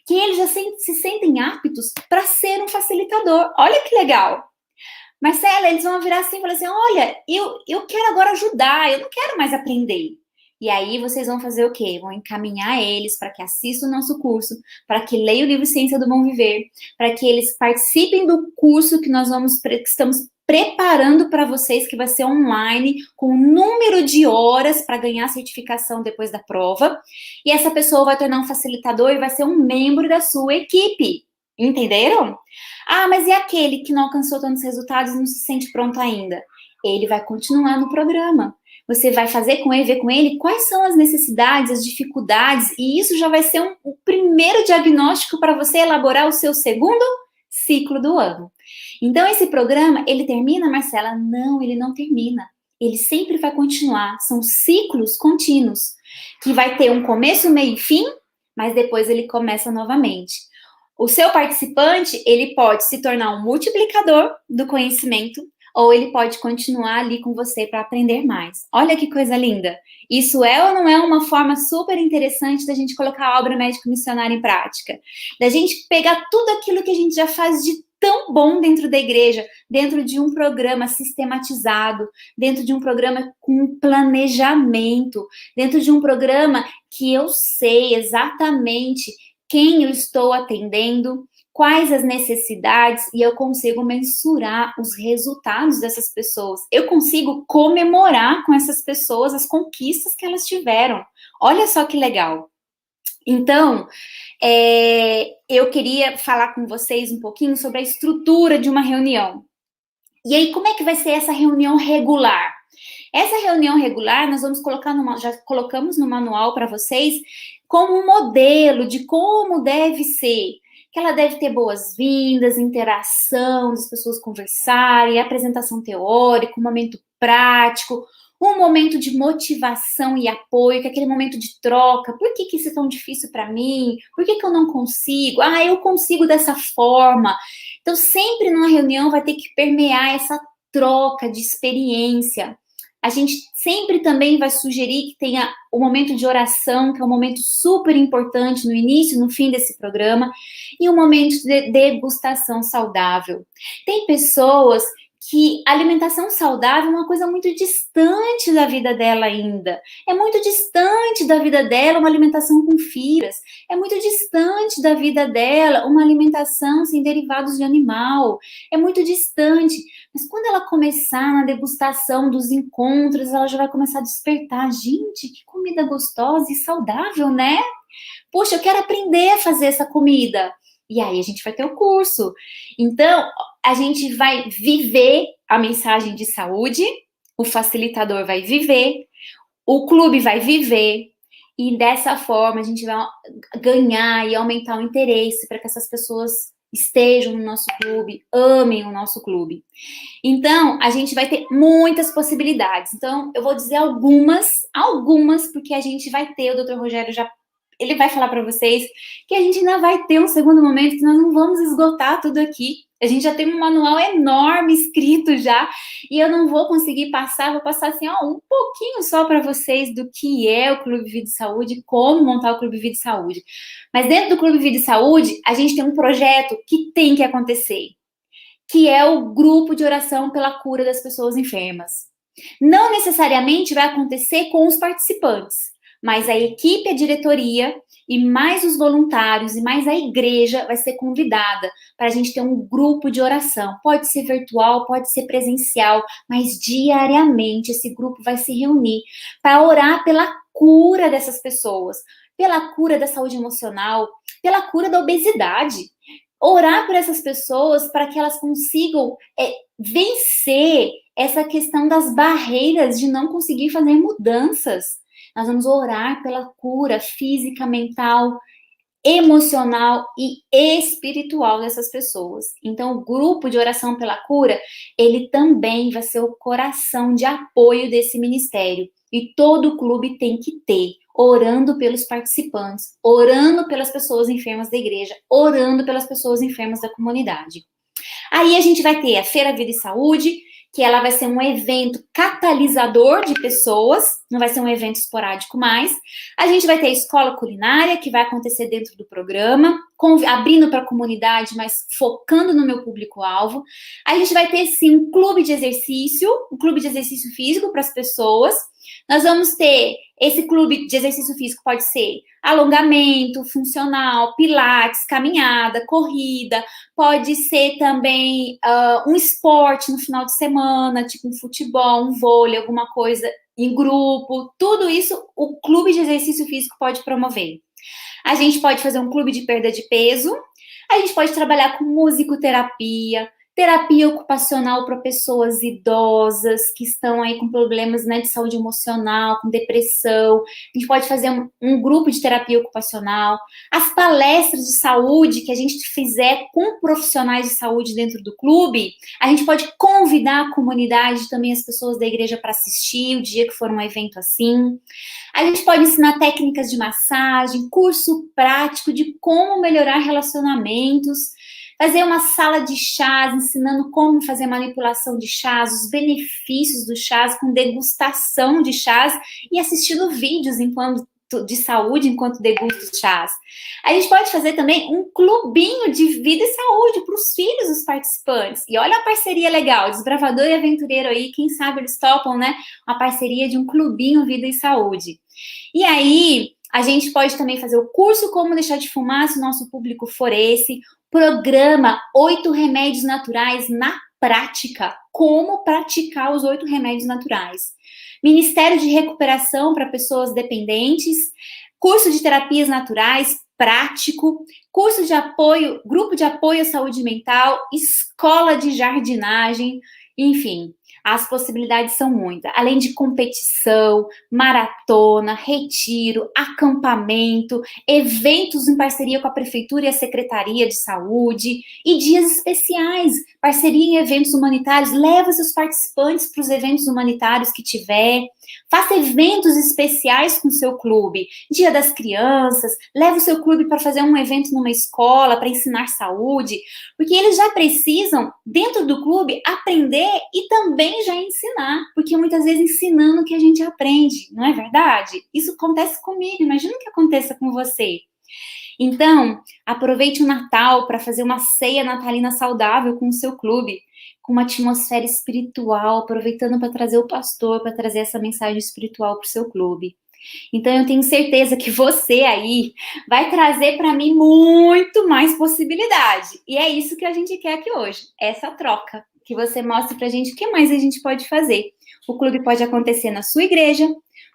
que eles já se sentem aptos para ser um facilitador. Olha que legal! Marcela, eles vão virar assim e falar assim, olha, eu quero agora ajudar, eu não quero mais aprender. E aí vocês vão fazer o quê? Vão encaminhar eles para que assistam o nosso curso, para que leiam o livro Ciência do Bom Viver, para que eles participem do curso que estamos preparando para vocês, que vai ser online, com um número de horas para ganhar a certificação depois da prova. E essa pessoa vai tornar um facilitador e vai ser um membro da sua equipe. Entenderam? Ah, mas e aquele que não alcançou tantos resultados e não se sente pronto ainda? Ele vai continuar no programa. Você vai fazer com ele, ver com ele quais são as necessidades, as dificuldades, e isso já vai ser o primeiro diagnóstico para você elaborar o seu segundo ciclo do ano. Então, esse programa, ele termina, Marcela? Não, ele não termina. Ele sempre vai continuar. São ciclos contínuos, que vai ter um começo, meio e fim, mas depois ele começa novamente. O seu participante, ele pode se tornar um multiplicador do conhecimento, ou ele pode continuar ali com você para aprender mais. Olha que coisa linda! Isso é ou não é uma forma super interessante da gente colocar a obra médico missionária em prática? Da gente pegar tudo aquilo que a gente já faz de tão bom dentro da igreja, dentro de um programa sistematizado, dentro de um programa com planejamento, dentro de um programa que eu sei exatamente quem eu estou atendendo, quais as necessidades, e eu consigo mensurar os resultados dessas pessoas. Eu consigo comemorar com essas pessoas as conquistas que elas tiveram. Olha só que legal. Então, eu queria falar com vocês um pouquinho sobre a estrutura de uma reunião. E aí, como é que vai ser essa reunião regular? Essa reunião regular, nós vamos colocar já colocamos no manual para vocês, como um modelo de como deve ser. Que ela deve ter boas-vindas, interação, as pessoas conversarem, apresentação teórica, um momento prático, um momento de motivação e apoio, que é aquele momento de troca. Por que isso é tão difícil para mim? Por que eu não consigo? Ah, eu consigo dessa forma. Então, sempre numa reunião vai ter que permear essa troca de experiência. A gente sempre também vai sugerir que tenha o momento de oração, que é um momento super importante no início e no fim desse programa, e um momento de degustação saudável. Tem pessoas que a alimentação saudável é uma coisa muito distante da vida dela ainda. É muito distante da vida dela uma alimentação com fibras. É muito distante da vida dela uma alimentação sem derivados de animal. É muito distante. Mas quando ela começar na degustação dos encontros, ela já vai começar a despertar. Gente, que comida gostosa e saudável, né? Poxa, eu quero aprender a fazer essa comida. E aí a gente vai ter o curso. Então, a gente vai viver a mensagem de saúde, o facilitador vai viver, o clube vai viver, e dessa forma a gente vai ganhar e aumentar o interesse para que essas pessoas estejam no nosso clube, amem o nosso clube. Então, a gente vai ter muitas possibilidades. Então, eu vou dizer algumas, porque a gente vai ter, o Dr. Rogério ele vai falar para vocês que a gente ainda vai ter um segundo momento, que nós não vamos esgotar tudo aqui. A gente já tem um manual enorme escrito já, e eu não vou conseguir passar, vou passar assim, um pouquinho só para vocês do que é o Clube Vida e Saúde, como montar o Clube Vida e Saúde. Mas dentro do Clube Vida e Saúde, a gente tem um projeto que tem que acontecer, que é o grupo de oração pela cura das pessoas enfermas. Não necessariamente vai acontecer com os participantes, mas a equipe, a diretoria e mais os voluntários e mais a igreja vai ser convidada para a gente ter um grupo de oração. Pode ser virtual, pode ser presencial, mas diariamente esse grupo vai se reunir para orar pela cura dessas pessoas, pela cura da saúde emocional, pela cura da obesidade. Orar por essas pessoas para que elas consigam vencer essa questão das barreiras de não conseguir fazer mudanças. Nós vamos orar pela cura física, mental, emocional e espiritual dessas pessoas. Então, o grupo de oração pela cura, ele também vai ser o coração de apoio desse ministério. E todo clube tem que ter, orando pelos participantes, orando pelas pessoas enfermas da igreja, orando pelas pessoas enfermas da comunidade. Aí a gente vai ter a Feira Vida e Saúde, que ela vai ser um evento catalisador de pessoas, não vai ser um evento esporádico mais. A gente vai ter a escola culinária, que vai acontecer dentro do programa, abrindo para a comunidade, mas focando no meu público-alvo. A gente vai ter, sim, um clube de exercício físico para as pessoas. Nós vamos ter esse clube de exercício físico, pode ser alongamento, funcional, pilates, caminhada, corrida, pode ser também um esporte no final de semana, tipo um futebol, um vôlei, alguma coisa em grupo. Tudo isso o clube de exercício físico pode promover. A gente pode fazer um clube de perda de peso, a gente pode trabalhar com musicoterapia, terapia ocupacional para pessoas idosas que estão aí com problemas, né, de saúde emocional, com depressão. A gente pode fazer um grupo de terapia ocupacional. As palestras de saúde que a gente fizer com profissionais de saúde dentro do clube, a gente pode convidar a comunidade, também as pessoas da igreja para assistir o dia que for um evento assim. A gente pode ensinar técnicas de massagem, curso prático de como melhorar relacionamentos, fazer uma sala de chás, ensinando como fazer manipulação de chás, os benefícios do chás, com degustação de chás e assistindo vídeos enquanto de saúde enquanto degusta os chás. A gente pode fazer também um clubinho de vida e saúde para os filhos dos participantes. E olha a parceria legal, Desbravador e Aventureiro aí, quem sabe eles topam, né? Uma parceria de um clubinho Vida e Saúde. E aí, a gente pode também fazer o curso Como Deixar de Fumar, se o nosso público for esse, programa 8 remédios naturais na prática. Como praticar os 8 remédios naturais. Ministério de recuperação para pessoas dependentes, curso de terapias naturais prático, curso de apoio, grupo de apoio à saúde mental, escola de jardinagem, enfim. As possibilidades são muitas, além de competição, maratona, retiro, acampamento, eventos em parceria com a Prefeitura e a Secretaria de Saúde, e dias especiais, parceria em eventos humanitários, leva seus participantes para os eventos humanitários que tiver, faça eventos especiais com o seu clube, Dia das Crianças, leva o seu clube para fazer um evento numa escola, para ensinar saúde, porque eles já precisam, dentro do clube, aprender e também já ensinar, porque muitas vezes ensinando que a gente aprende, não é verdade? Isso acontece comigo, imagina que aconteça com você. Então, aproveite o Natal para fazer uma ceia natalina saudável com o seu clube, com uma atmosfera espiritual, aproveitando para trazer o pastor, para trazer essa mensagem espiritual para o seu clube. Então, eu tenho certeza que você aí vai trazer para mim muito mais possibilidade. E é isso que a gente quer aqui hoje, essa troca. Que você mostre para a gente o que mais a gente pode fazer. O clube pode acontecer na sua igreja,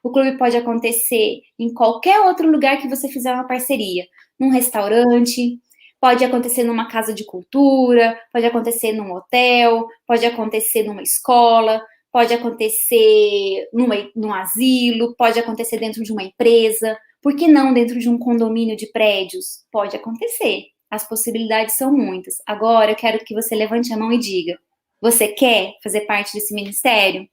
o clube pode acontecer em qualquer outro lugar que você fizer uma parceria. Num restaurante, pode acontecer numa casa de cultura, pode acontecer num hotel, pode acontecer numa escola, pode acontecer num asilo, pode acontecer dentro de uma empresa, por que não dentro de um condomínio de prédios? Pode acontecer, as possibilidades são muitas. Agora eu quero que você levante a mão e diga, você quer fazer parte desse ministério?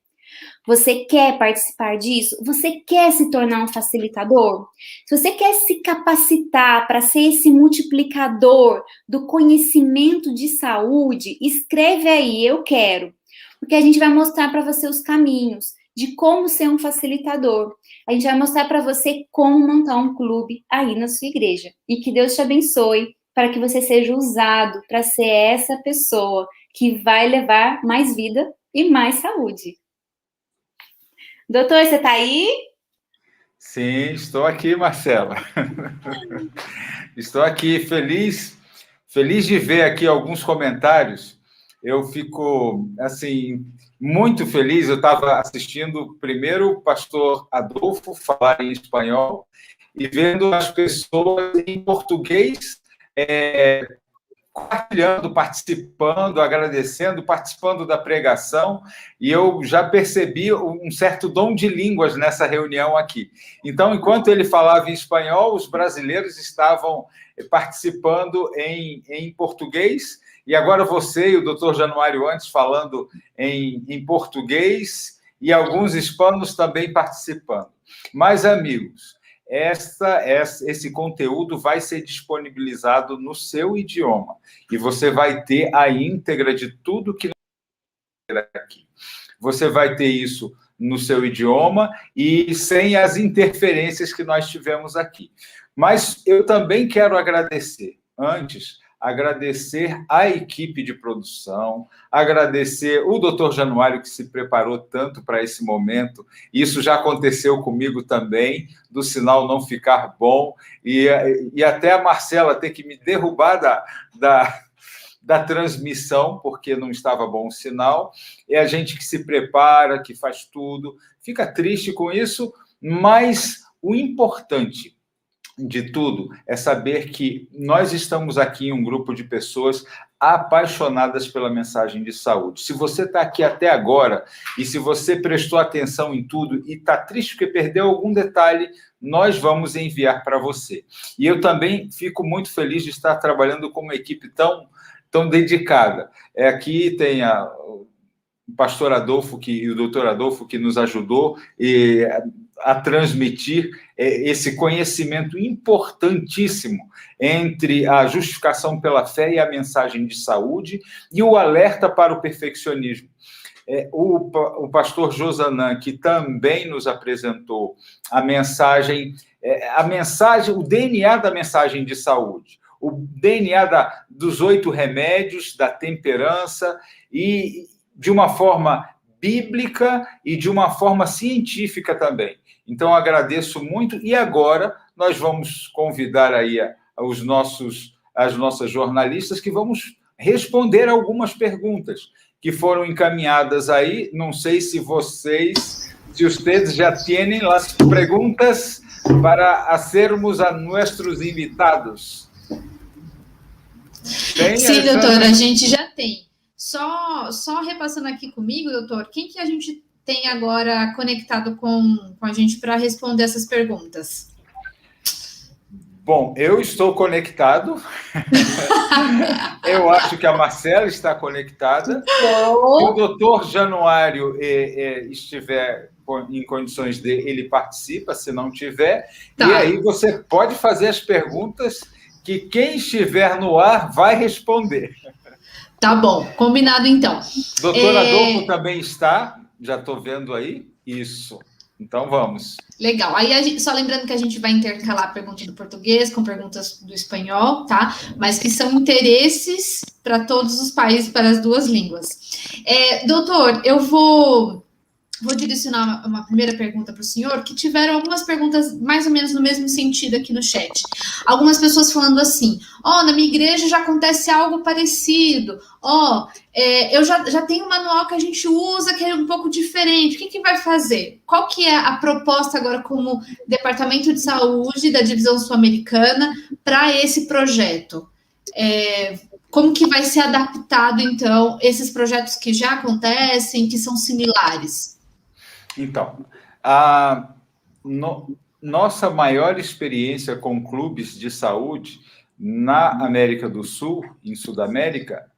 Você quer participar disso? Você quer se tornar um facilitador? Se você quer se capacitar para ser esse multiplicador do conhecimento de saúde, escreve aí, eu quero. Porque a gente vai mostrar para você os caminhos de como ser um facilitador. A gente vai mostrar para você como montar um clube aí na sua igreja. E que Deus te abençoe para que você seja usado para ser essa pessoa que vai levar mais vida e mais saúde. Doutor, você está aí? Sim, estou aqui, Marcela. Estou aqui feliz de ver aqui alguns comentários. Eu fico, assim, muito feliz. Eu estava assistindo primeiro o pastor Adolfo falar em espanhol e vendo as pessoas em português compartilhando, participando, agradecendo, participando da pregação, e eu já percebi um certo dom de línguas nessa reunião aqui. Então, enquanto ele falava em espanhol, os brasileiros estavam participando em português, e agora você e o doutor Januário antes falando em português, e alguns hispanos também participando. Mas, amigos, esse conteúdo vai ser disponibilizado no seu idioma e você vai ter a íntegra de tudo que nós aqui. Você vai ter isso no seu idioma e sem as interferências que nós tivemos aqui. Mas eu também quero agradecer a equipe de produção, agradecer o doutor Januário, que se preparou tanto para esse momento. Isso já aconteceu comigo também, do sinal não ficar bom, e até a Marcela ter que me derrubar da transmissão, porque não estava bom o sinal. É a gente que se prepara, que faz tudo, fica triste com isso, mas o importante de tudo é saber que nós estamos aqui em um grupo de pessoas apaixonadas pela mensagem de saúde. Se você está aqui até agora e se você prestou atenção em tudo e está triste porque perdeu algum detalhe, nós vamos enviar para você. E eu também fico muito feliz de estar trabalhando com uma equipe tão dedicada. Aqui tem o pastor Adolfo e o doutor Adolfo que nos ajudou a transmitir esse conhecimento importantíssimo entre a justificação pela fé e a mensagem de saúde e o alerta para o perfeccionismo. O pastor Josanã, que também nos apresentou a mensagem, o DNA da mensagem de saúde, o DNA dos 8 remédios, da temperança, e de uma forma bíblica e de uma forma científica também. Então, agradeço muito. E agora nós vamos convidar aí as nossas jornalistas que vamos responder algumas perguntas que foram encaminhadas aí. Não sei se vocês já têm as perguntas para hacermos a nossos invitados. Sim, doutor, a gente já tem. Só repassando aqui comigo, doutor, quem que a gente tem agora conectado com a gente para responder essas perguntas? Bom, eu estou conectado. Eu acho que a Marcela está conectada. Se o doutor Januário estiver em condições ele participa, se não tiver. Tá. E aí você pode fazer as perguntas que quem estiver no ar vai responder. Tá bom, combinado então. Doutor Adolfo também está, já estou vendo aí. Isso, então vamos. Legal, aí só lembrando que a gente vai intercalar perguntas do português com perguntas do espanhol, tá? Mas que são interesses para todos os países, para as duas línguas. Doutor, eu vou direcionar uma primeira pergunta para o senhor, que tiveram algumas perguntas mais ou menos no mesmo sentido aqui no chat. Algumas pessoas falando assim, na minha igreja já acontece algo parecido, eu já tenho um manual que a gente usa que é um pouco diferente, o que vai fazer? Qual que é a proposta agora como Departamento de Saúde da Divisão Sul-Americana para esse projeto? Como que vai ser adaptado, então, esses projetos que já acontecem, que são similares? Então, nossa maior experiência com clubes de saúde na América do Sul, em Sudamérica,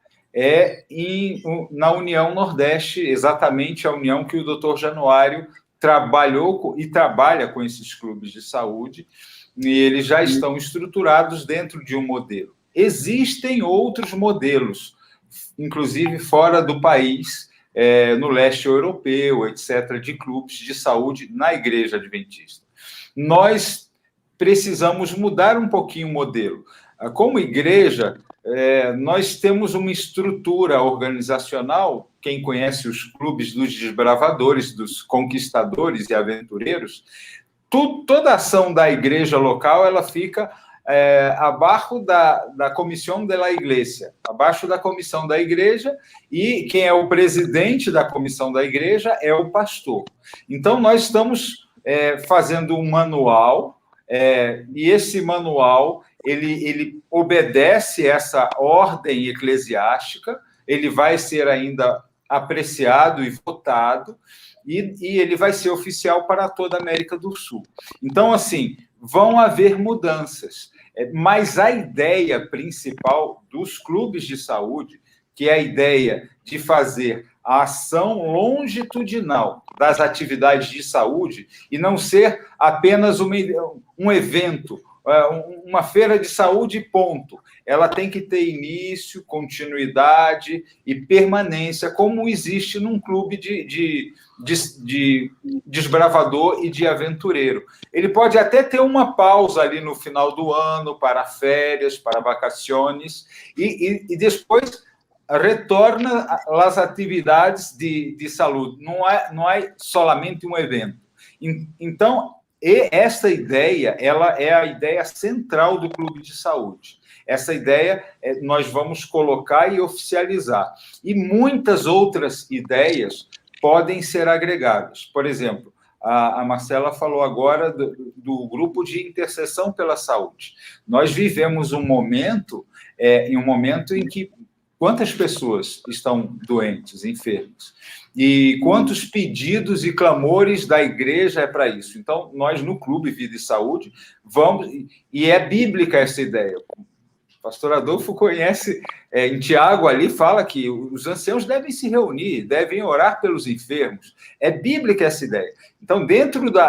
na União Nordeste, exatamente a união que o doutor Januário trabalhou e trabalha com esses clubes de saúde, e eles já estão estruturados dentro de um modelo. Existem outros modelos, inclusive fora do país, no leste europeu, etc., de clubes de saúde na Igreja Adventista. Nós precisamos mudar um pouquinho o modelo. Como igreja, nós temos uma estrutura organizacional, quem conhece os clubes dos desbravadores, dos conquistadores e aventureiros, toda a ação da igreja local ela fica abaixo da comissão da igreja, abaixo da comissão da igreja, e quem é o presidente da comissão da igreja é o pastor. Então, nós estamos fazendo um manual, e esse manual ele obedece essa ordem eclesiástica, ele vai ser ainda apreciado e votado, e ele vai ser oficial para toda a América do Sul. Então, assim, vão haver mudanças, mas a ideia principal dos clubes de saúde, que é a ideia de fazer a ação longitudinal das atividades de saúde e não ser apenas um evento, uma feira de saúde, ponto. Ela tem que ter início, continuidade e permanência, como existe num clube de desbravador e de aventureiro. Ele pode até ter uma pausa ali no final do ano, para férias, para vacações, e depois retorna às atividades de saúde. Não é solamente um evento. Então, essa ideia, ela é a ideia central do clube de saúde. Essa ideia nós vamos colocar e oficializar. E muitas outras ideias podem ser agregadas. Por exemplo, a Marcela falou agora do grupo de intercessão pela saúde. Nós vivemos um momento em que quantas pessoas estão doentes, enfermas? E quantos pedidos e clamores da igreja é para isso? Então, nós, no Clube Vida e Saúde, vamos... E é bíblica essa ideia. O pastor Adolfo conhece, em Tiago ali, fala que os anciãos devem se reunir, devem orar pelos enfermos. É bíblica essa ideia. Então, dentro do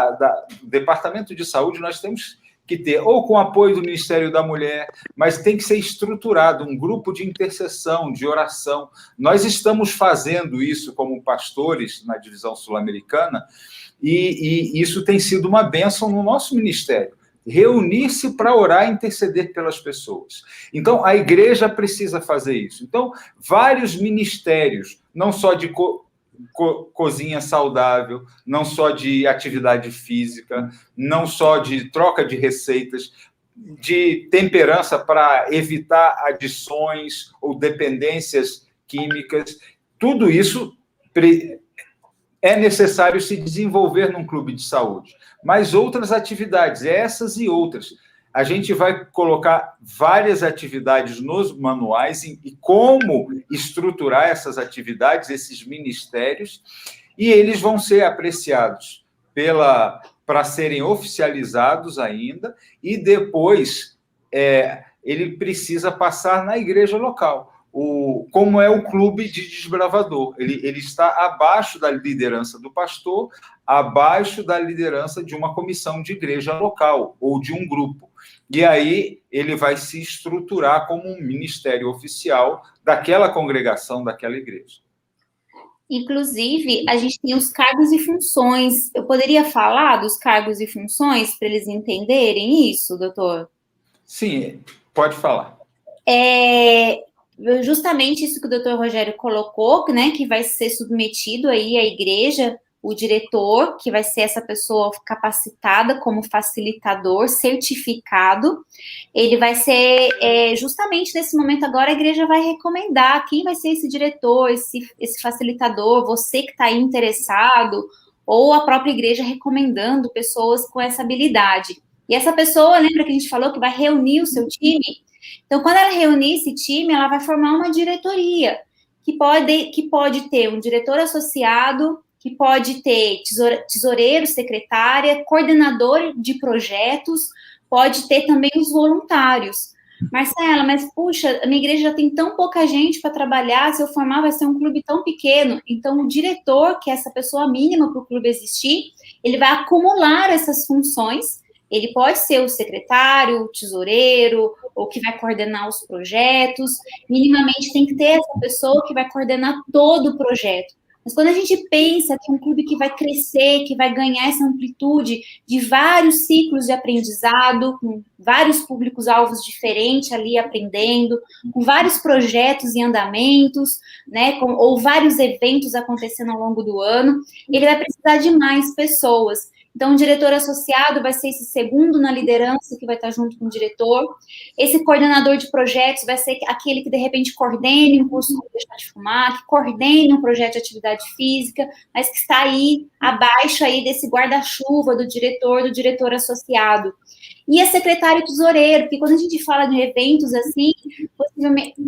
Departamento de Saúde, nós temos que ter, ou com apoio do Ministério da Mulher, mas tem que ser estruturado, um grupo de intercessão, de oração. Nós estamos fazendo isso como pastores na divisão sul-americana, e isso tem sido uma bênção no nosso ministério. Reunir-se para orar e interceder pelas pessoas. Então, a igreja precisa fazer isso. Então, vários ministérios, não só de cozinha saudável, não só de atividade física, não só de troca de receitas, de temperança para evitar adições ou dependências químicas. Tudo isso é necessário se desenvolver num clube de saúde. Mas outras atividades, essas e outras. A gente vai colocar várias atividades nos manuais e como estruturar essas atividades, esses ministérios, e eles vão ser apreciados para serem oficializados ainda, e depois ele precisa passar na igreja local. Como é o clube de desbravador. Ele está abaixo da liderança do pastor, abaixo da liderança de uma comissão de igreja local ou de um grupo. E aí ele vai se estruturar como um ministério oficial daquela congregação, daquela igreja. Inclusive, a gente tem os cargos e funções. Eu poderia falar dos cargos e funções para eles entenderem isso, doutor? Sim, pode falar. Justamente isso que o doutor Rogério colocou, né, que vai ser submetido aí à igreja, o diretor, que vai ser essa pessoa capacitada como facilitador, certificado, ele vai ser, justamente nesse momento agora, a igreja vai recomendar quem vai ser esse diretor, esse facilitador, você que está aí interessado, ou a própria igreja recomendando pessoas com essa habilidade. E essa pessoa, lembra que a gente falou que vai reunir o seu time? Então, quando ela reunir esse time, ela vai formar uma diretoria, que pode ter um diretor associado, que pode ter tesoureiro, secretária, coordenador de projetos, pode ter também os voluntários. Marcela, mas puxa, a minha igreja já tem tão pouca gente para trabalhar, se eu formar vai ser um clube tão pequeno. Então, o diretor, que é essa pessoa mínima para o clube existir, ele vai acumular essas funções. Ele pode ser o secretário, o tesoureiro, ou que vai coordenar os projetos. Minimamente tem que ter essa pessoa que vai coordenar todo o projeto. Mas quando a gente pensa que é um clube que vai crescer, que vai ganhar essa amplitude de vários ciclos de aprendizado, com vários públicos-alvos diferentes ali aprendendo, com vários projetos em andamentos, né, ou vários eventos acontecendo ao longo do ano, ele vai precisar de mais pessoas. Então, o diretor associado vai ser esse segundo na liderança que vai estar junto com o diretor. Esse coordenador de projetos vai ser aquele que, de repente, coordene um curso Como Deixar de Fumar, que coordene um projeto de atividade física, mas que está aí, abaixo aí desse guarda-chuva do diretor associado. E a secretária e tesoureiro, porque quando a gente fala de eventos assim,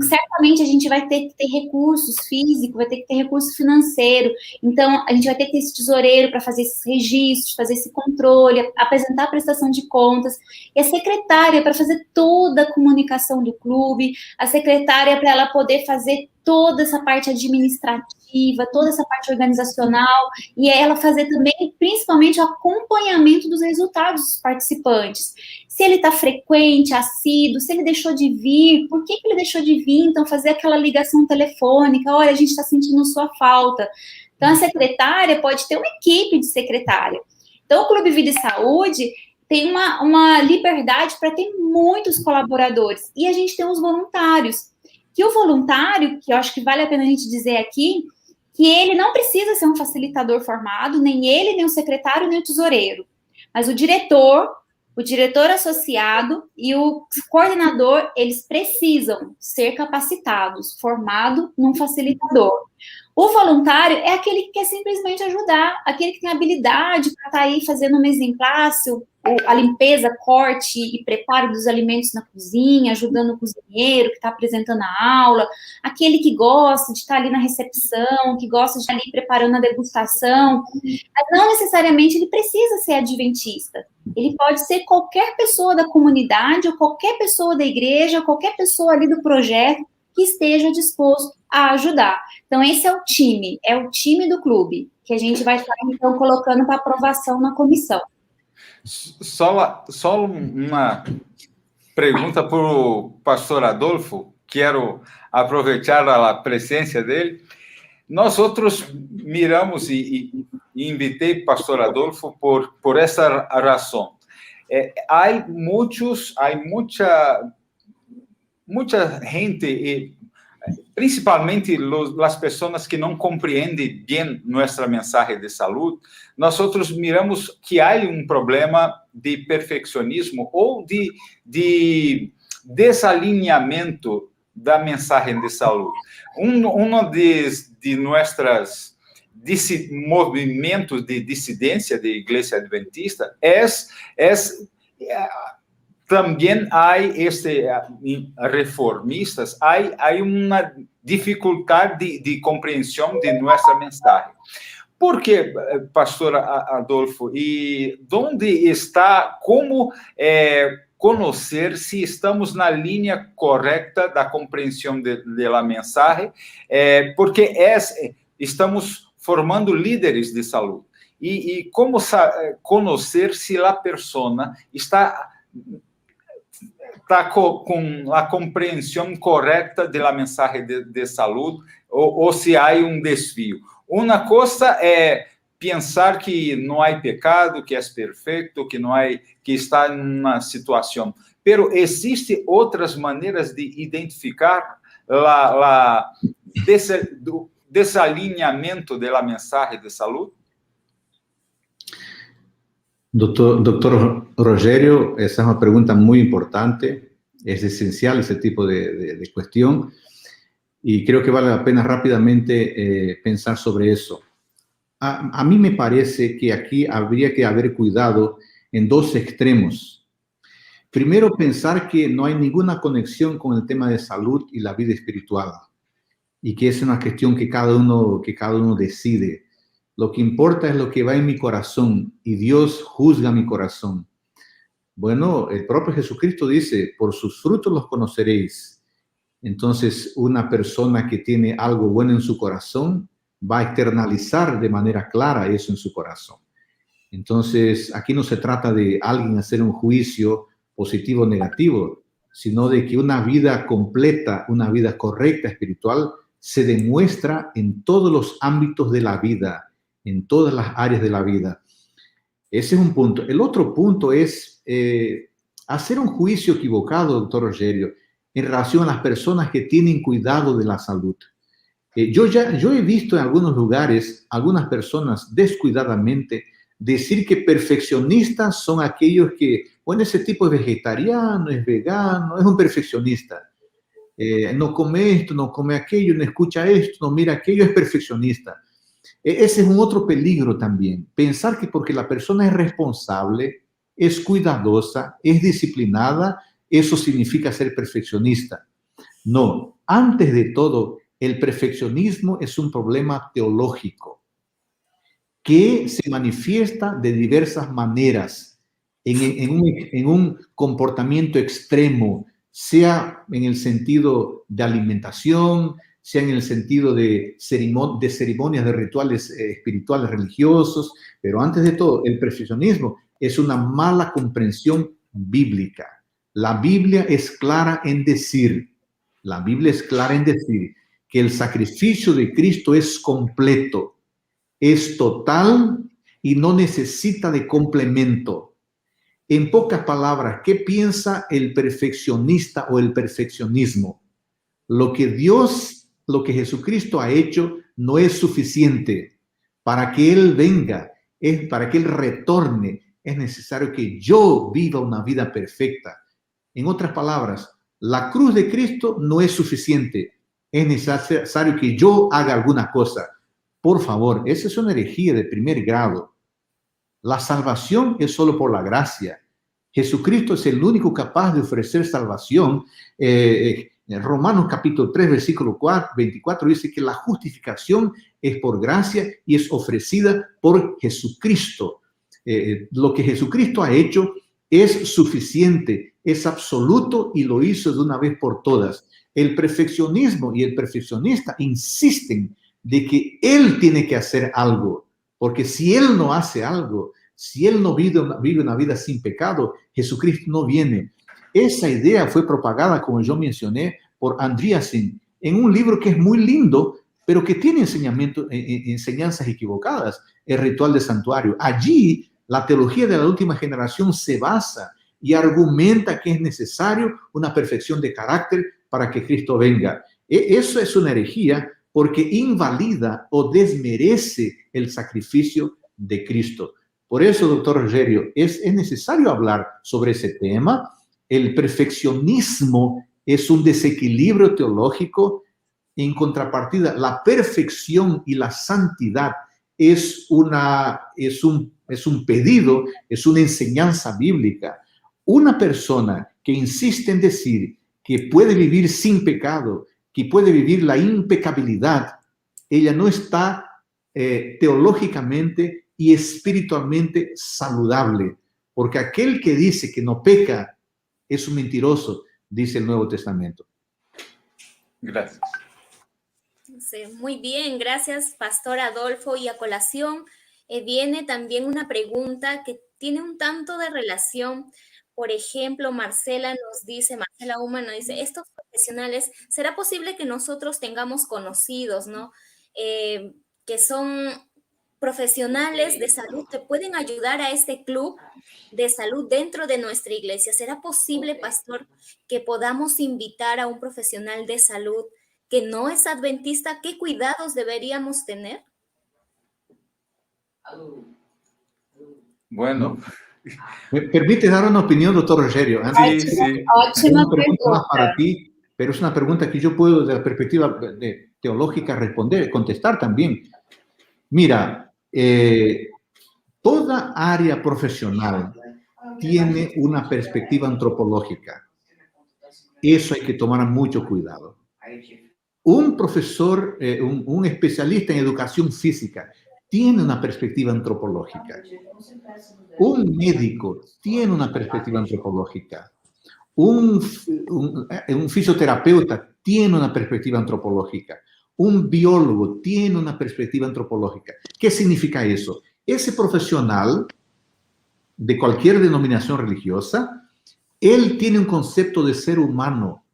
certamente a gente vai ter que ter recursos físicos, vai ter que ter recurso financeiro, então a gente vai ter que ter esse tesoureiro para fazer esses registros, fazer esse controle, apresentar a prestação de contas, e a secretária para fazer toda a comunicação do clube, a secretária para ela poder fazer toda essa parte administrativa, toda essa parte organizacional, e ela fazer também, principalmente, o acompanhamento dos resultados dos participantes. Se ele está frequente, assíduo, se ele deixou de vir, por que ele deixou de vir? Então, fazer aquela ligação telefônica, olha, a gente está sentindo sua falta. Então, a secretária pode ter uma equipe de secretária. Então, o Clube Vida e Saúde tem uma liberdade para ter muitos colaboradores, e a gente tem os voluntários, que o voluntário, que eu acho que vale a pena a gente dizer aqui, que ele não precisa ser um facilitador formado, nem ele, nem o secretário, nem o tesoureiro. Mas o diretor associado e o coordenador, eles precisam ser capacitados, formado num facilitador. O voluntário é aquele que quer simplesmente ajudar, aquele que tem habilidade para estar aí fazendo uma exemplácia, a limpeza, corte e preparo dos alimentos na cozinha, ajudando o cozinheiro que está apresentando a aula, aquele que gosta de estar ali na recepção, que gosta de estar ali preparando a degustação, mas não necessariamente ele precisa ser adventista. Ele pode ser qualquer pessoa da comunidade, ou qualquer pessoa da igreja, ou qualquer pessoa ali do projeto que esteja disposto a ajudar. Então, esse é o time do clube, que a gente vai estar, então, colocando para aprovação na comissão. Só uma pergunta para o pastor Adolfo, quero aproveitar a presença dele. Nós outros miramos e invitei o pastor Adolfo por essa razão. Há muita gente, principalmente as pessoas que não compreendem bem nossa mensagem de saúde, nós outros miramos que há problema de perfeccionismo ou de desalinhamento da mensagem de saúde. De nossos movimentos de dissidência da Igreja Adventista também há reformistas, há uma dificuldade de compreensão de nossa mensagem. Por que, pastor Adolfo? E onde está, como conhecer se estamos na linha correta da compreensão da mensagem? Porque estamos formando líderes de saúde. E como conhecer se a pessoa está com a compreensão correta da mensagem de saúde ou se há desvio. Uma coisa é pensar que não há pecado, que é perfeito, que está em uma situação. Pero existem outras maneiras de identificar o desalinhamento da mensagem de saúde? Doctor Rogério, esa es una pregunta muy importante, es esencial ese tipo de cuestión y creo que vale la pena rápidamente pensar sobre eso. A mí me parece que aquí habría que haber cuidado en dos extremos. Primero, pensar que no hay ninguna conexión con el tema de salud y la vida espiritual y que es una cuestión que cada uno decide. Lo que importa es lo que va en mi corazón y Dios juzga mi corazón. Bueno, el propio Jesucristo dice, por sus frutos los conoceréis. Entonces, una persona que tiene algo bueno en su corazón va a externalizar de manera clara eso en su corazón. Entonces, aquí no se trata de alguien hacer un juicio positivo o negativo, sino de que una vida completa, una vida correcta espiritual, se demuestra en todos los ámbitos de la vida, en todas las áreas de la vida. Ese es un punto. El otro punto es hacer un juicio equivocado, doctor Rogério, en relación a las personas que tienen cuidado de la salud. Yo he visto en algunos lugares algunas personas descuidadamente decir que perfeccionistas son aquellos que, bueno, ese tipo es vegetariano, es vegano, es un perfeccionista. No come esto, no come aquello, no escucha esto, no mira aquello, es perfeccionista. Ese es un otro peligro también. Pensar que porque la persona es responsable, es cuidadosa, es disciplinada, eso significa ser perfeccionista. No, antes de todo, el perfeccionismo es un problema teológico que se manifiesta de diversas maneras en un comportamiento extremo, sea en el sentido de alimentación, sea en el sentido de ceremonias, de rituales espirituales religiosos, pero antes de todo, el perfeccionismo es una mala comprensión bíblica. La Biblia es clara en decir que el sacrificio de Cristo es completo, es total y no necesita de complemento. En pocas palabras, ¿qué piensa el perfeccionista o el perfeccionismo? Lo que Jesucristo ha hecho no es suficiente para que Él venga, para que Él retorne. Es necesario que yo viva una vida perfecta. En otras palabras, la cruz de Cristo no es suficiente. Es necesario que yo haga alguna cosa. Por favor, esa es una herejía de primer grado. La salvación es solo por la gracia. Jesucristo es el único capaz de ofrecer salvación. Romanos capítulo 3, versículo 24 dice que la justificación es por gracia y es ofrecida por Jesucristo. Lo que Jesucristo ha hecho es suficiente, es absoluto y lo hizo de una vez por todas. El perfeccionismo y el perfeccionista insisten de que Él tiene que hacer algo, porque si Él no hace algo, si Él no vive una vida sin pecado, Jesucristo no viene. Esa idea fue propagada, como yo mencioné, por Andreasen en un libro que es muy lindo, pero que tiene enseñanzas equivocadas, el ritual de santuario. Allí, la teología de la última generación se basa y argumenta que es necesario una perfección de carácter para que Cristo venga. Eso es una herejía porque invalida o desmerece el sacrificio de Cristo. Por eso, doctor Rogerio, es necesario hablar sobre ese tema. El perfeccionismo es un desequilibrio teológico. En contrapartida, la perfección y la santidad es un pedido, es una enseñanza bíblica. Una persona que insiste en decir que puede vivir sin pecado, que puede vivir la impecabilidad, ella no está teológicamente y espiritualmente saludable, porque aquel que dice que no peca es un mentiroso, dice el Nuevo Testamento. Gracias. Sí, muy bien, gracias, Pastor Adolfo. Y a colación viene también una pregunta que tiene un tanto de relación. Por ejemplo, Marcela Uma nos dice, estos profesionales, ¿será posible que nosotros tengamos conocidos, ¿no? Que son profesionales de salud que pueden ayudar a este club de salud dentro de nuestra iglesia? ¿Será posible, pastor, que podamos invitar a un profesional de salud que no es adventista? ¿Qué cuidados deberíamos tener? Bueno. ¿Me permite dar una opinión, doctor Rogerio? Sí. Ótima pregunta. Para ti, pero es una pregunta que yo puedo, desde la perspectiva teológica, contestar también. Mira, toda área profesional tiene una perspectiva antropológica. Eso hay que tomar mucho cuidado. Un profesor, un especialista en educación física, tiene una perspectiva antropológica. Un médico tiene una perspectiva antropológica. Un fisioterapeuta tiene una perspectiva antropológica. Un biólogo tiene una perspectiva antropológica. ¿Qué significa eso? Ese profesional de cualquier denominación religiosa, él tiene un concepto de ser humano.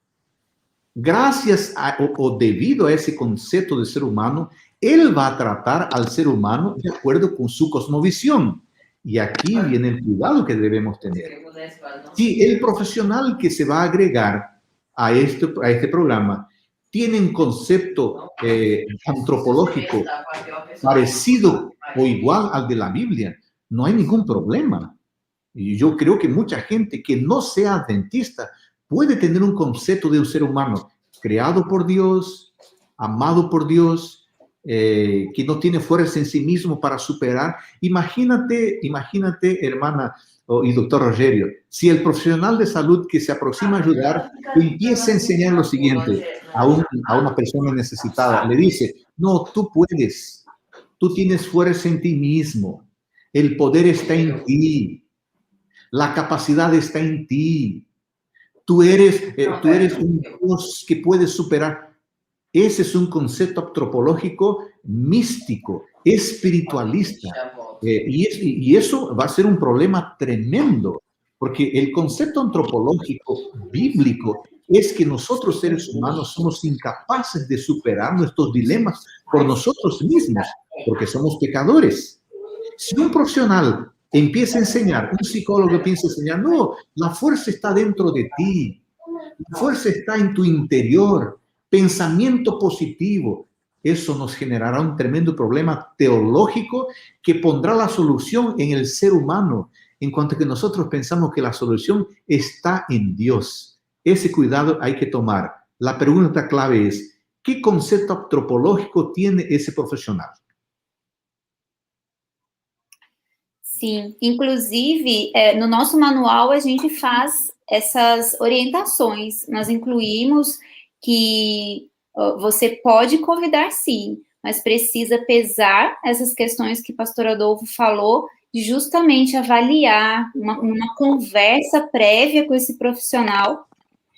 Gracias o debido a ese concepto de ser humano, él va a tratar al ser humano de acuerdo con su cosmovisión. Y aquí viene el cuidado que debemos tener. Si el profesional que se va a agregar a este programa tiene un concepto antropológico parecido o igual al de la Biblia, no hay ningún problema. Y yo creo que mucha gente que no sea adventista puede tener un concepto de un ser humano creado por Dios, amado por Dios, que no tiene fuerza en sí mismo para superar. Imagínate, hermana y doctor Rogerio, si el profesional de salud que se aproxima a ayudar empieza a enseñar lo siguiente a una persona necesitada, le dice, no, tú puedes, tú tienes fuerza en ti mismo, el poder está en ti, la capacidad está en ti, tú eres un Dios que puede superar. Ese es un concepto antropológico místico, espiritualista. Y eso va a ser un problema tremendo, porque el concepto antropológico bíblico es que nosotros seres humanos somos incapaces de superar nuestros dilemas por nosotros mismos, porque somos pecadores. Si un profesional empieza a enseñar, un psicólogo empieza a enseñar, no, la fuerza está dentro de ti, la fuerza está en tu interior, pensamiento positivo, eso nos generará un tremendo problema teológico que pondrá la solución en el ser humano, en cuanto a que nosotros pensamos que la solución está en Dios. Ese cuidado hay que tomar. La pregunta clave es, ¿qué concepto antropológico tiene esse profissional? Sim, inclusive, no nosso manual a gente faz essas orientações. Nós incluímos que você pode convidar sim, mas precisa pesar essas questões que o pastor Adolfo falou, de justamente avaliar uma conversa prévia com esse profissional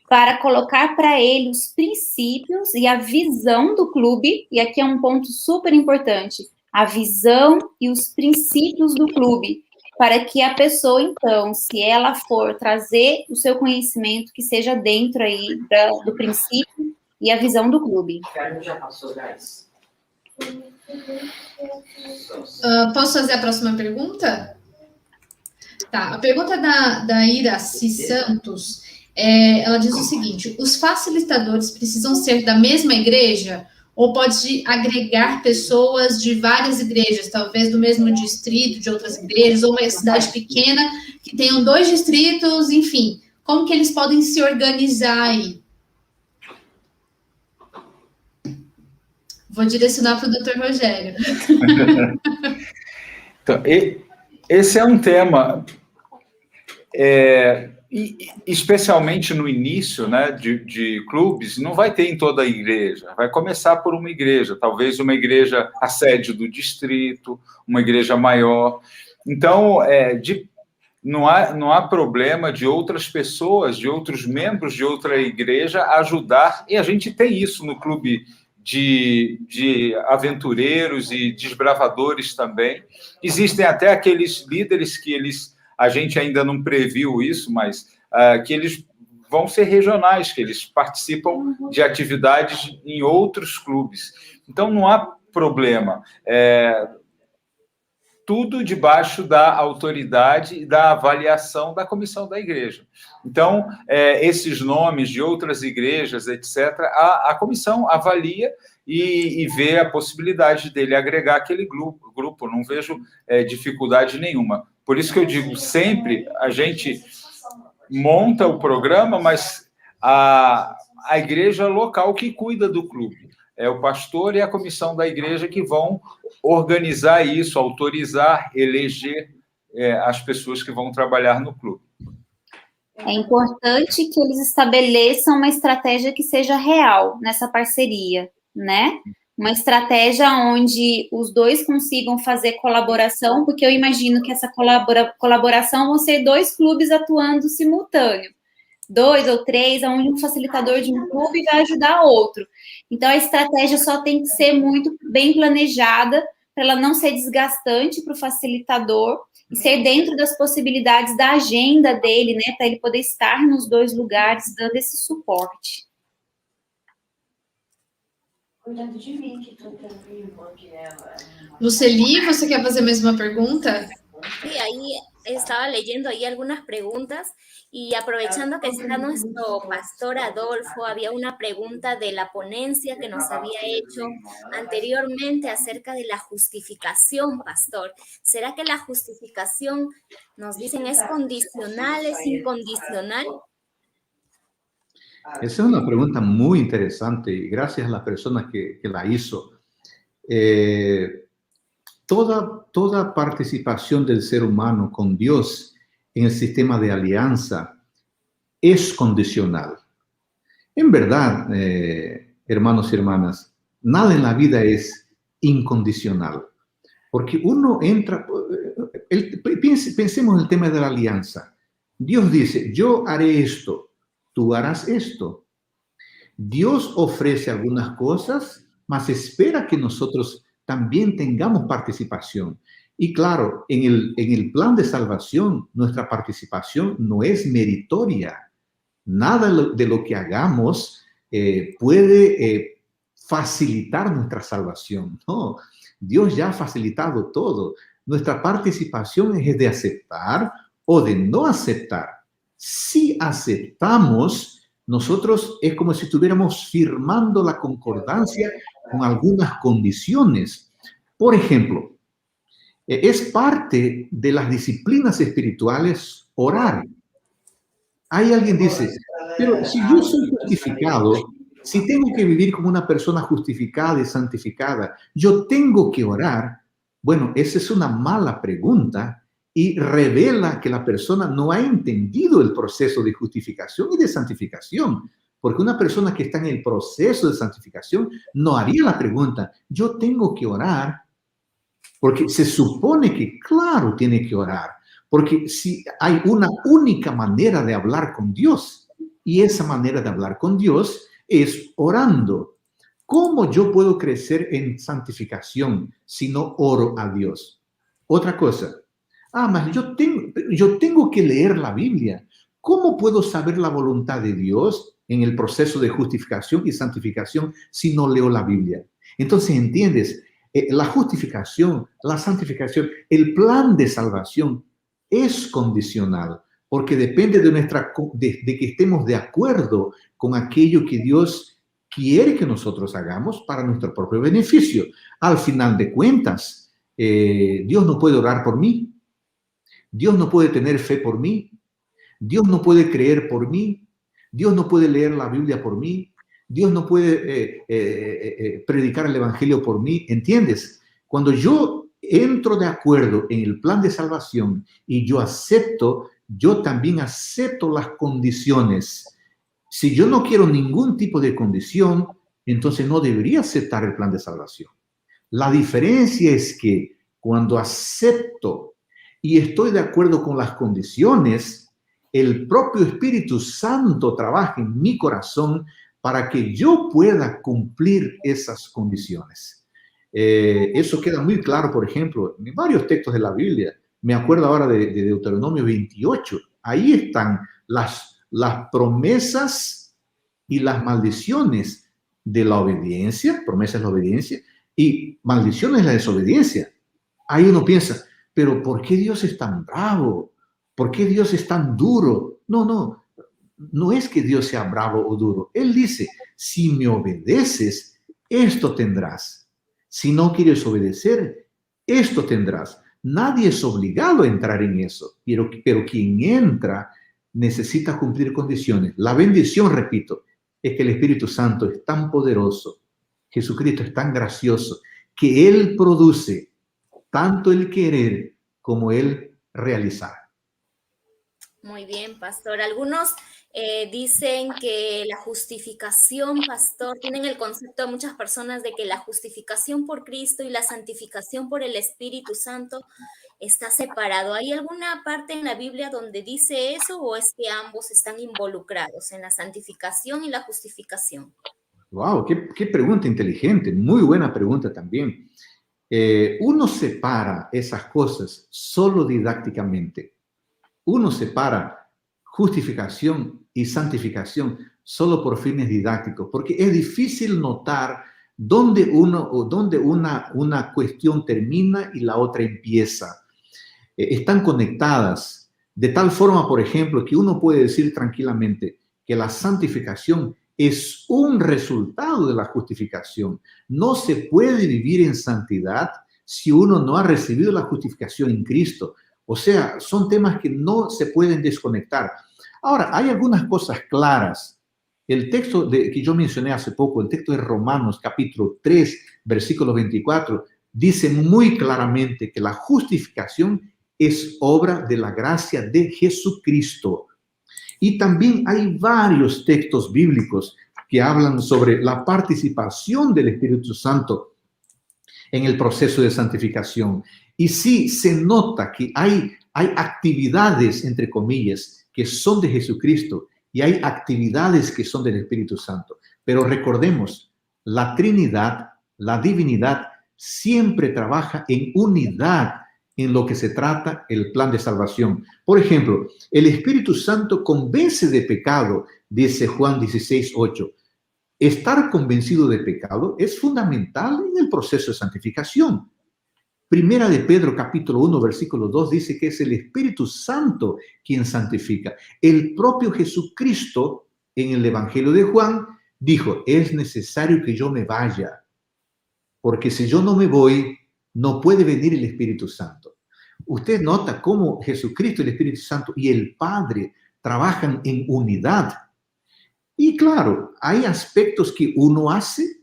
para colocar para ele os princípios e a visão do clube, e aqui é um ponto super importante, a visão e os princípios do clube, para que a pessoa, então, se ela for trazer o seu conhecimento, que seja dentro aí do princípio e a visão do clube. Posso fazer a próxima pergunta? Tá, a pergunta da Iraci Santos, ela diz o seguinte, os facilitadores precisam ser da mesma igreja ou pode agregar pessoas de várias igrejas, talvez do mesmo distrito, de outras igrejas, ou uma cidade pequena que tenham 2 distritos, enfim, como que eles podem se organizar aí? Vou direcionar para o Dr. Rogério. Então, esse é um tema, especialmente no início, né, de clubes, não vai ter em toda a igreja, vai começar por uma igreja, talvez uma igreja, a sede do distrito, uma igreja maior. Então, não há problema de outras pessoas, de outros membros de outra igreja ajudar, e a gente tem isso no clube de aventureiros e desbravadores também. Existem até aqueles líderes que a gente ainda não previu isso, mas que eles vão ser regionais, que eles participam de atividades em outros clubes. Então, não há problema. Tudo debaixo da autoridade e da avaliação da comissão da igreja. Então, esses nomes de outras igrejas, etc., a comissão avalia e vê a possibilidade dele agregar aquele grupo. Não vejo dificuldade nenhuma. Por isso que eu digo, sempre a gente monta o programa, mas a igreja local que cuida do clube. É o pastor e a comissão da igreja que vão organizar isso, autorizar, eleger as pessoas que vão trabalhar no clube. É importante que eles estabeleçam uma estratégia que seja real nessa parceria, né? Uma estratégia onde os dois consigam fazer colaboração, porque eu imagino que essa colaboração vão ser 2 clubes atuando simultâneo. 2 ou 3, onde um facilitador de um clube vai ajudar outro. Então, a estratégia só tem que ser muito bem planejada, para ela não ser desgastante para o facilitador, e ser dentro das possibilidades da agenda dele, né, para ele poder estar nos 2 lugares, dando esse suporte. Luceli, você quer fazer mais uma pergunta? Sí, ahí estaba leyendo ahí algunas preguntas y aprovechando que está nuestro pastor Adolfo, había una pregunta de la ponencia que nos había hecho anteriormente acerca de la justificación, pastor. ¿Será que la justificación, nos dicen, es condicional, es incondicional? Esa es una pregunta muy interesante y gracias a la persona que la hizo. Toda participación del ser humano con Dios en el sistema de alianza es condicional. En verdad, hermanos y hermanas, nada en la vida es incondicional, porque uno entra, pensemos en el tema de la alianza. Dios dice, yo haré esto, tú harás esto. Dios ofrece algunas cosas, mas espera que nosotros también tengamos participación. Y claro, en el plan de salvación, nuestra participación no es meritoria. Nada de lo que hagamos puede facilitar nuestra salvación. No, Dios ya ha facilitado todo. Nuestra participación es de aceptar o de no aceptar. Si aceptamos, nosotros es como si estuviéramos firmando la concordancia con algunas condiciones. Por ejemplo, es parte de las disciplinas espirituales orar. Hay alguien que dice, pero si yo soy justificado, si tengo que vivir como una persona justificada y santificada, yo tengo que orar. Bueno, esa es una mala pregunta y revela que la persona no ha entendido el proceso de justificación y de santificación. Porque una persona que está en el proceso de santificación no haría la pregunta, yo tengo que orar, porque se supone que, claro, tiene que orar. Porque si hay una única manera de hablar con Dios, y esa manera de hablar con Dios es orando. ¿Cómo yo puedo crecer en santificación si no oro a Dios? Otra cosa. Mas yo tengo que leer la Biblia. ¿Cómo puedo saber la voluntad de Dios en el proceso de justificación y santificación si no leo la Biblia? Entonces, ¿entiendes? La justificación, la santificación, el plan de salvación es condicional, porque depende de que estemos de acuerdo con aquello que Dios quiere que nosotros hagamos para nuestro propio beneficio. Al final de cuentas, Dios no puede orar por mí, Dios no puede tener fe por mí, Dios no puede creer por mí, Dios no puede leer la Biblia por mí, Dios no puede predicar el Evangelio por mí, ¿entiendes? Cuando yo entro de acuerdo en el plan de salvación y yo también acepto las condiciones. Si yo no quiero ningún tipo de condición, entonces no debería aceptar el plan de salvación. La diferencia es que cuando acepto y estoy de acuerdo con las condiciones, el propio Espíritu Santo trabaja en mi corazón para que yo pueda cumplir esas condiciones. Eso queda muy claro, por ejemplo, en varios textos de la Biblia. Me acuerdo ahora de Deuteronomio 28. Ahí están las promesas y las maldiciones de la obediencia, promesas de la obediencia, y maldiciones de la desobediencia. Ahí uno piensa, pero ¿por qué Dios es tan bravo? ¿Por qué Dios es tan duro? No es que Dios sea bravo o duro. Él dice, si me obedeces, esto tendrás. Si no quieres obedecer, esto tendrás. Nadie es obligado a entrar en eso, pero quien entra necesita cumplir condiciones. La bendición, repito, es que el Espíritu Santo es tan poderoso, Jesucristo es tan gracioso, que Él produce tanto el querer como el realizar. Muy bien, pastor. Algunos dicen que la justificación, pastor, tienen el concepto de muchas personas de que la justificación por Cristo y la santificación por el Espíritu Santo está separado. ¿Hay alguna parte en la Biblia donde dice eso o es que ambos están involucrados en la santificación y la justificación? Wow, qué pregunta inteligente, muy buena pregunta también. Uno separa esas cosas solo didácticamente. Uno separa justificación y santificación solo por fines didácticos, porque es difícil notar dónde una cuestión termina y la otra empieza. Están conectadas de tal forma, por ejemplo, que uno puede decir tranquilamente que la santificación es un resultado de la justificación. No se puede vivir en santidad si uno no ha recibido la justificación en Cristo. O sea, son temas que no se pueden desconectar. Ahora, hay algunas cosas claras. El texto que yo mencioné hace poco, el texto de Romanos, capítulo 3, versículo 24, dice muy claramente que la justificación es obra de la gracia de Jesucristo. Y también hay varios textos bíblicos que hablan sobre la participación del Espíritu Santo en el proceso de santificación. Y sí, se nota que hay actividades, entre comillas, que son de Jesucristo y hay actividades que son del Espíritu Santo. Pero recordemos, la Trinidad, la divinidad, siempre trabaja en unidad en lo que se trata el plan de salvación. Por ejemplo, el Espíritu Santo convence de pecado, dice Juan 16:8. Estar convencido de pecado es fundamental en el proceso de santificación. Primera de Pedro, capítulo 1, versículo 2, dice que es el Espíritu Santo quien santifica. El propio Jesucristo, en el Evangelio de Juan, dijo, es necesario que yo me vaya, porque si yo no me voy, no puede venir el Espíritu Santo. Usted nota cómo Jesucristo, el Espíritu Santo y el Padre trabajan en unidad. Y claro, hay aspectos que uno hace,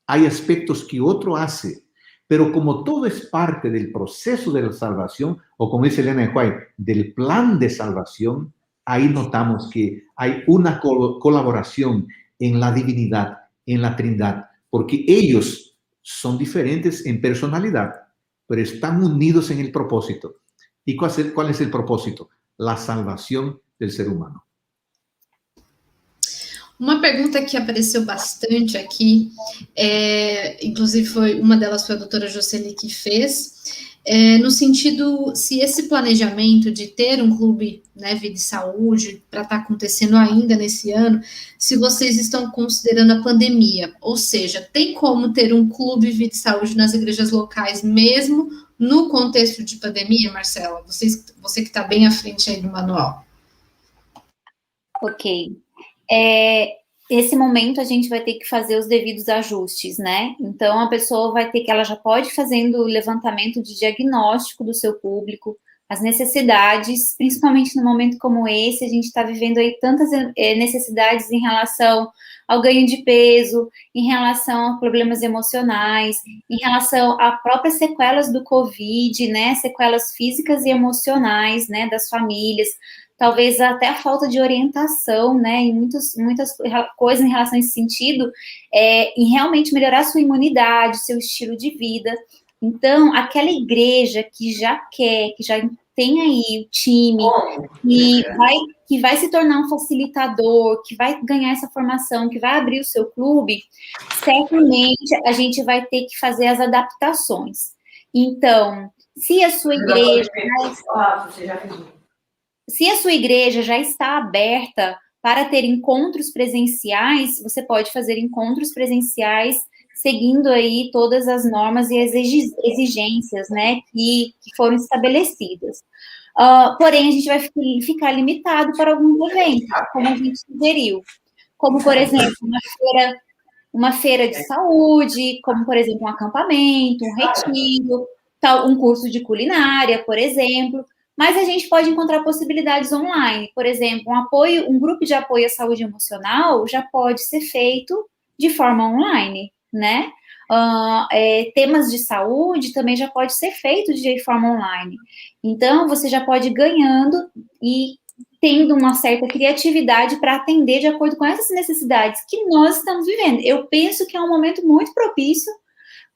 hay aspectos que otro hace, pero como todo es parte del proceso de la salvación, o como dice Elena de White, del plan de salvación, ahí notamos que hay una colaboración en la divinidad, en la Trinidad, porque ellos son diferentes en personalidad, pero están unidos en el propósito. ¿Y cuál es el propósito? La salvación del ser humano. Uma pergunta que apareceu bastante aqui, inclusive uma delas foi a doutora Jocely que fez, no sentido, se esse planejamento de ter um clube, né, Vida e Saúde, para estar acontecendo ainda nesse ano, se vocês estão considerando a pandemia, ou seja, tem como ter um clube Vida e Saúde nas igrejas locais, mesmo no contexto de pandemia, Marcela? Você que está bem à frente aí do manual. Ok. Esse momento a gente vai ter que fazer os devidos ajustes, né? Então, a pessoa vai ter que, ela já pode ir fazendo o levantamento de diagnóstico do seu público, as necessidades, principalmente no momento como esse, a gente está vivendo aí tantas necessidades em relação ao ganho de peso, em relação a problemas emocionais, em relação a próprias sequelas do Covid, né? Sequelas físicas e emocionais, né? Das famílias, talvez até a falta de orientação, né, e muitas coisas em relação a esse sentido, em realmente melhorar sua imunidade, seu estilo de vida. Então, aquela igreja que já quer, que já tem aí o time, que vai se tornar um facilitador, que vai ganhar essa formação, que vai abrir o seu clube, certamente a gente vai ter que fazer as adaptações. Então, se a sua igreja... Se a sua igreja já está aberta para ter encontros presenciais, você pode fazer encontros presenciais seguindo aí todas as normas e as exigências, né, que foram estabelecidas. Porém, a gente vai ficar limitado para alguns eventos, como a gente sugeriu. Como, por exemplo, uma feira de saúde, como, por exemplo, um acampamento, um retiro, um curso de culinária, por exemplo. Mas a gente pode encontrar possibilidades online. Por exemplo, um grupo de apoio à saúde emocional já pode ser feito de forma online, né? Temas de saúde também já pode ser feito de forma online. Então, você já pode ir ganhando e tendo uma certa criatividade para atender de acordo com essas necessidades que nós estamos vivendo. Eu penso que é um momento muito propício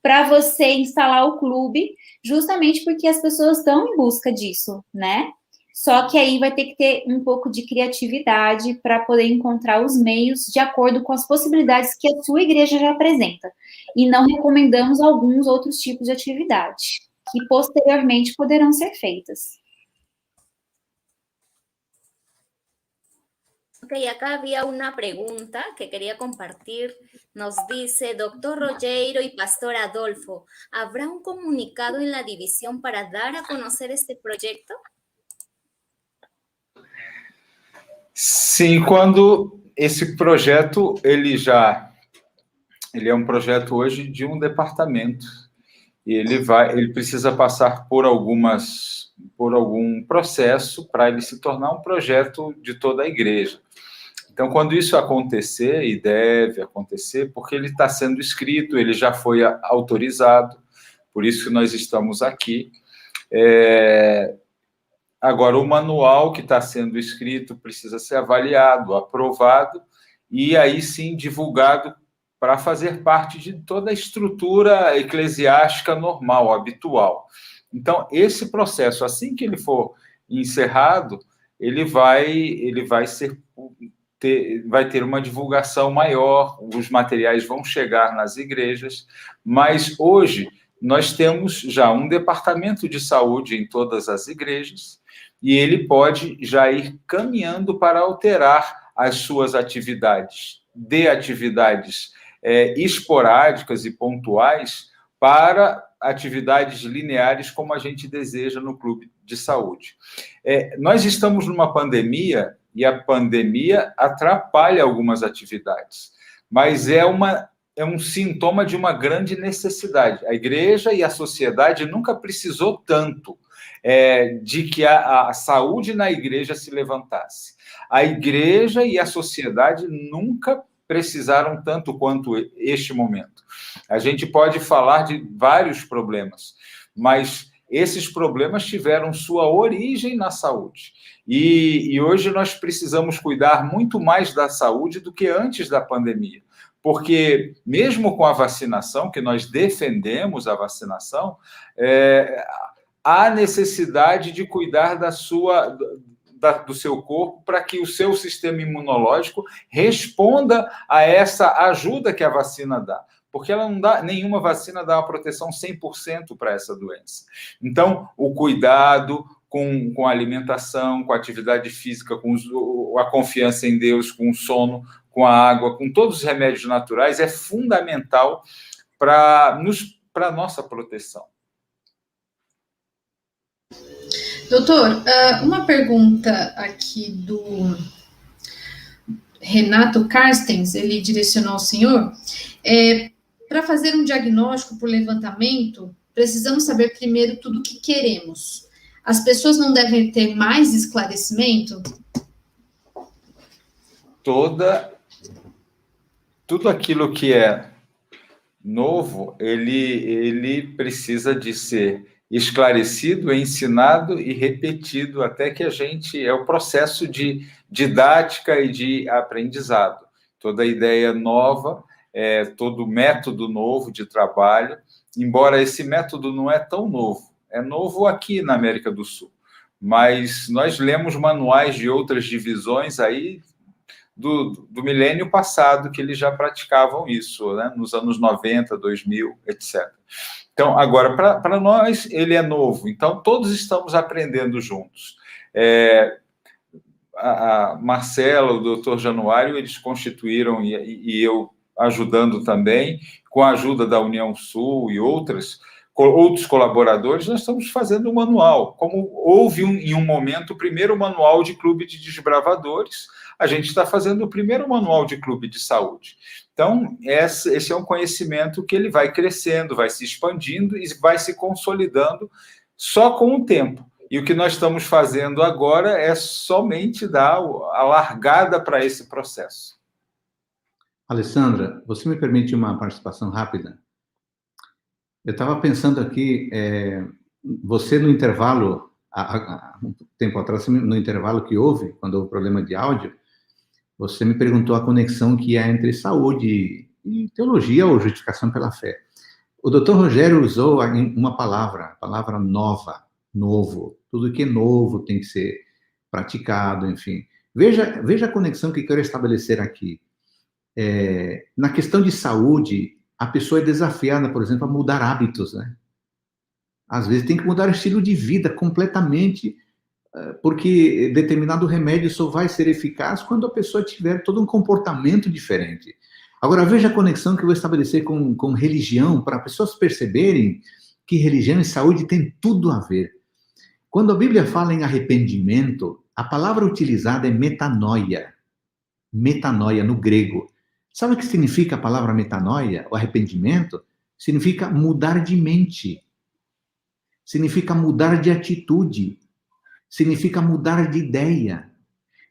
para você instalar o clube, justamente porque as pessoas estão em busca disso, né? Só que aí vai ter que ter um pouco de criatividade para poder encontrar os meios de acordo com as possibilidades que a sua igreja já apresenta. E não recomendamos alguns outros tipos de atividade, que posteriormente poderão ser feitas. Ok, acá había una pregunta que quería compartir. Nos dice, doctor Rogero y pastor Adolfo, ¿habrá un comunicado en la división para dar a conocer este proyecto? Sim, quando esse projeto, ele é um projeto hoje de um departamento e ele precisa passar por algum processo para ele se tornar um projeto de toda a igreja. Então, quando isso acontecer, e deve acontecer, porque ele está sendo escrito, ele já foi autorizado, por isso que nós estamos aqui. Agora, o manual que está sendo escrito precisa ser avaliado, aprovado, e aí sim divulgado para fazer parte de toda a estrutura eclesiástica normal, habitual. Então, esse processo, assim que ele for encerrado, ele vai ter uma divulgação maior, os materiais vão chegar nas igrejas, mas hoje nós temos já um departamento de saúde em todas as igrejas e ele pode já ir caminhando para alterar as suas atividades, de atividades esporádicas e pontuais para atividades lineares como a gente deseja no clube de saúde. Nós estamos numa pandemia e a pandemia atrapalha algumas atividades, mas é um sintoma de uma grande necessidade. A igreja e a sociedade nunca precisou tanto de que a saúde na igreja se levantasse. A igreja e a sociedade nunca precisaram tanto quanto este momento. A gente pode falar de vários problemas, mas esses problemas tiveram sua origem na saúde. E hoje nós precisamos cuidar muito mais da saúde do que antes da pandemia. Porque, mesmo com a vacinação, que nós defendemos a vacinação, há necessidade de cuidar do seu corpo para que o seu sistema imunológico responda a essa ajuda que a vacina dá. Porque nenhuma vacina dá uma proteção 100% para essa doença. Então, o cuidado com a alimentação, com a atividade física, com a confiança em Deus, com o sono, com a água, com todos os remédios naturais, é fundamental para a nossa proteção. Doutor, uma pergunta aqui do Renato Carstens, ele direcionou ao senhor. Para fazer um diagnóstico por levantamento, precisamos saber primeiro tudo o que queremos. As pessoas não devem ter mais esclarecimento? Tudo aquilo que é novo, ele precisa de ser esclarecido, ensinado e repetido até que é o processo de didática e de aprendizado. Toda ideia nova, todo método novo de trabalho, embora esse método não é tão novo, é novo aqui na América do Sul, mas nós lemos manuais de outras divisões aí do milênio passado que eles já praticavam isso, né? Nos anos 90, 2000, etc. Então, agora, para nós, ele é novo, então todos estamos aprendendo juntos. A Marcela, o doutor Januário, eles constituíram, e eu ajudando também, com a ajuda da União Sul e outros colaboradores, nós estamos fazendo um manual. Como houve em um momento o primeiro manual de clube de desbravadores, a gente está fazendo o primeiro manual de clube de saúde. Então, esse é um conhecimento que ele vai crescendo, vai se expandindo e vai se consolidando só com o tempo. E o que nós estamos fazendo agora é somente dar a largada para esse processo. Alessandra, você me permite uma participação rápida? Eu estava pensando aqui, você no intervalo, há um tempo atrás, no intervalo que houve, quando houve problema de áudio, você me perguntou a conexão que há entre saúde e teologia ou justificação pela fé. O doutor Rogério usou uma palavra nova, novo. Tudo que é novo tem que ser praticado, enfim. Veja a conexão que eu quero estabelecer aqui. Na questão de saúde, a pessoa é desafiada, por exemplo, a mudar hábitos, né? Às vezes tem que mudar o estilo de vida completamente, porque determinado remédio só vai ser eficaz quando a pessoa tiver todo um comportamento diferente. Agora, veja a conexão que eu vou estabelecer com religião, para pessoas perceberem que religião e saúde têm tudo a ver. Quando a Bíblia fala em arrependimento, a palavra utilizada é metanoia. Metanoia, no grego. Sabe o que significa a palavra metanoia, o arrependimento? Significa mudar de mente. Significa mudar de atitude. Significa mudar de ideia.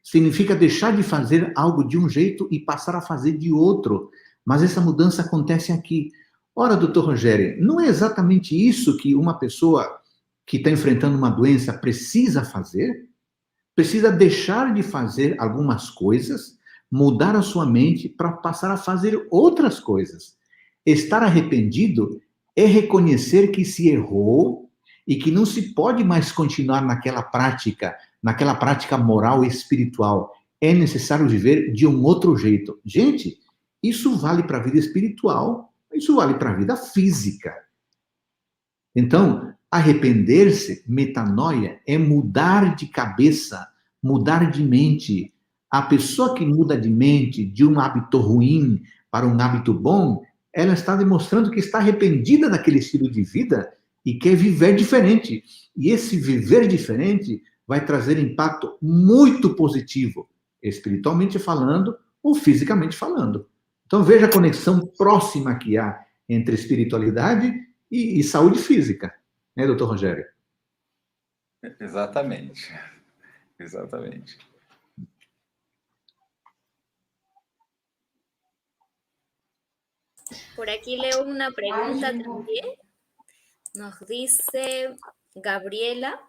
significa deixar de fazer algo de um jeito e passar a fazer de outro. Mas essa mudança acontece aqui. Ora, doutor Rogério, não é exatamente isso que uma pessoa que está enfrentando uma doença precisa fazer? Precisa deixar de fazer algumas coisas, mudar a sua mente para passar a fazer outras coisas. Estar arrependido é reconhecer que se errou e que não se pode mais continuar naquela prática moral e espiritual. É necessário viver de um outro jeito. Gente, isso vale para a vida espiritual, isso vale para a vida física. Então, arrepender-se, metanoia, é mudar de cabeça, mudar de mente. A pessoa que muda de mente de um hábito ruim para um hábito bom, ela está demonstrando que está arrependida daquele estilo de vida e quer viver diferente. E esse viver diferente vai trazer impacto muito positivo, espiritualmente falando ou fisicamente falando. Então, veja a conexão próxima que há entre espiritualidade e saúde física. Né, doutor Rogério? Exatamente. Exatamente. Por aquí leo una pregunta también. Nos dice Gabriela.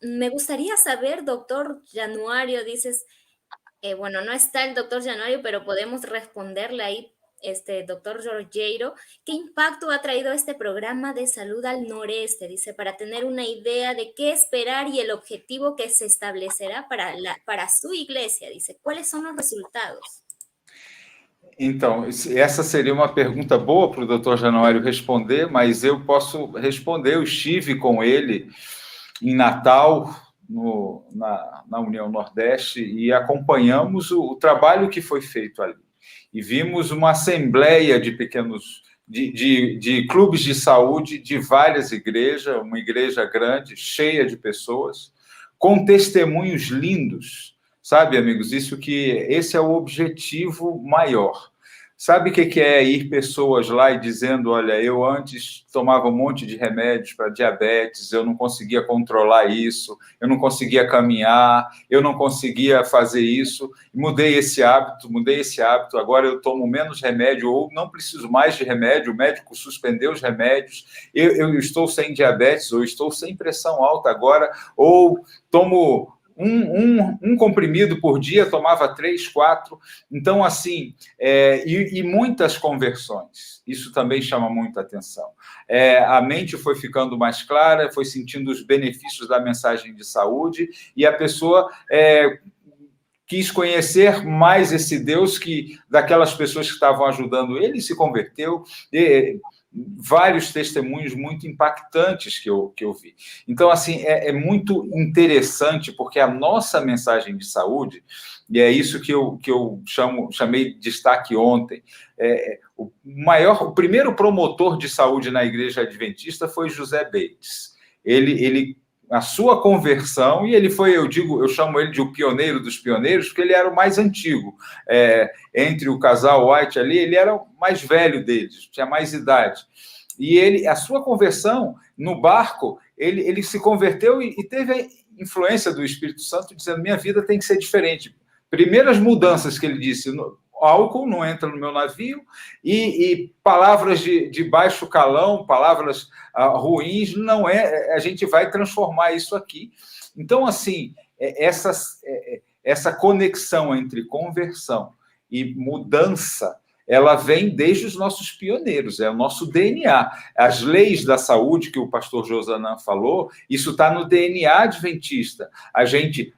Me gustaría saber, doctor Januario, dices, bueno, no está el doctor Januario, pero podemos responderle ahí, doctor Rogério, ¿qué impacto ha traído este programa de salud al noreste? Dice, para tener una idea de qué esperar y el objetivo que se establecerá para su iglesia. Dice, ¿cuáles son los resultados? Então, essa seria uma pergunta boa para o doutor Januário responder, mas eu posso responder. Eu estive com ele em Natal, na União Nordeste, e acompanhamos o trabalho que foi feito ali. E vimos uma assembleia de pequenos, de clubes de saúde de várias igrejas, uma igreja grande, cheia de pessoas, com testemunhos lindos. Sabe, amigos, esse é o objetivo maior. Sabe o que é ir pessoas lá e dizendo, olha, eu antes tomava um monte de remédios para diabetes, eu não conseguia controlar isso, eu não conseguia caminhar, eu não conseguia fazer isso, mudei esse hábito, agora eu tomo menos remédio ou não preciso mais de remédio, o médico suspendeu os remédios, eu estou sem diabetes ou estou sem pressão alta agora, ou tomo um comprimido por dia, tomava 3, 4. Então, assim, e muitas conversões. Isso também chama muita atenção. A mente foi ficando mais clara, foi sentindo os benefícios da mensagem de saúde, e a pessoa quis conhecer mais esse Deus que, daquelas pessoas que estavam ajudando ele, se converteu. Vários testemunhos muito impactantes que eu vi. Então, assim, é muito interessante, porque a nossa mensagem de saúde, e é isso que eu chamei de destaque ontem, o primeiro promotor de saúde na Igreja Adventista foi José Bates. Ele a sua conversão, e ele foi, eu chamo ele de o pioneiro dos pioneiros, porque ele era o mais antigo. Entre o casal White ali, ele era o mais velho deles, tinha mais idade. E a sua conversão, no barco, ele se converteu e teve a influência do Espírito Santo, dizendo, minha vida tem que ser diferente. Primeiras mudanças que ele disse, álcool não entra no meu navio, e palavras de baixo calão, palavras ruins, não a gente vai transformar isso aqui. Então, assim, essa conexão entre conversão e mudança, ela vem desde os nossos pioneiros, é o nosso DNA. As leis da saúde, que o pastor Josanã falou, isso está no DNA adventista.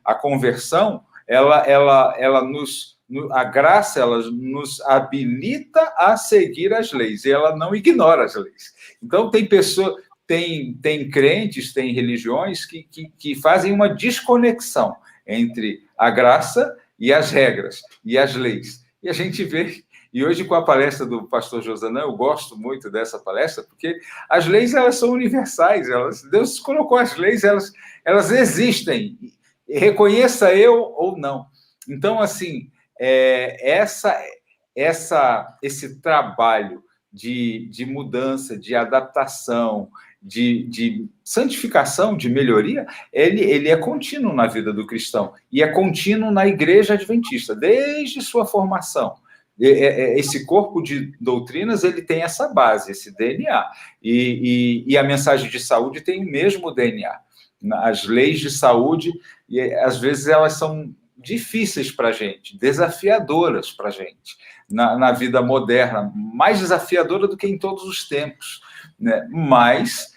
A conversão, a graça, ela nos habilita a seguir as leis, e ela não ignora as leis. Então, tem crentes, tem religiões que fazem uma desconexão entre a graça e as regras, e as leis. E a gente vê, e hoje com a palestra do pastor Josanã, eu gosto muito dessa palestra, porque as leis, elas são universais, Deus colocou as leis, elas existem, reconheça eu ou não. Então, assim, esse trabalho de mudança, de adaptação, de santificação, de melhoria, ele é contínuo na vida do cristão, e é contínuo na igreja adventista, desde sua formação. Esse corpo de doutrinas, ele tem essa base, esse DNA, e a mensagem de saúde tem o mesmo DNA. As leis de saúde, às vezes, elas são difíceis para a gente, desafiadoras para a gente, na vida moderna, mais desafiadora do que em todos os tempos, né? Mas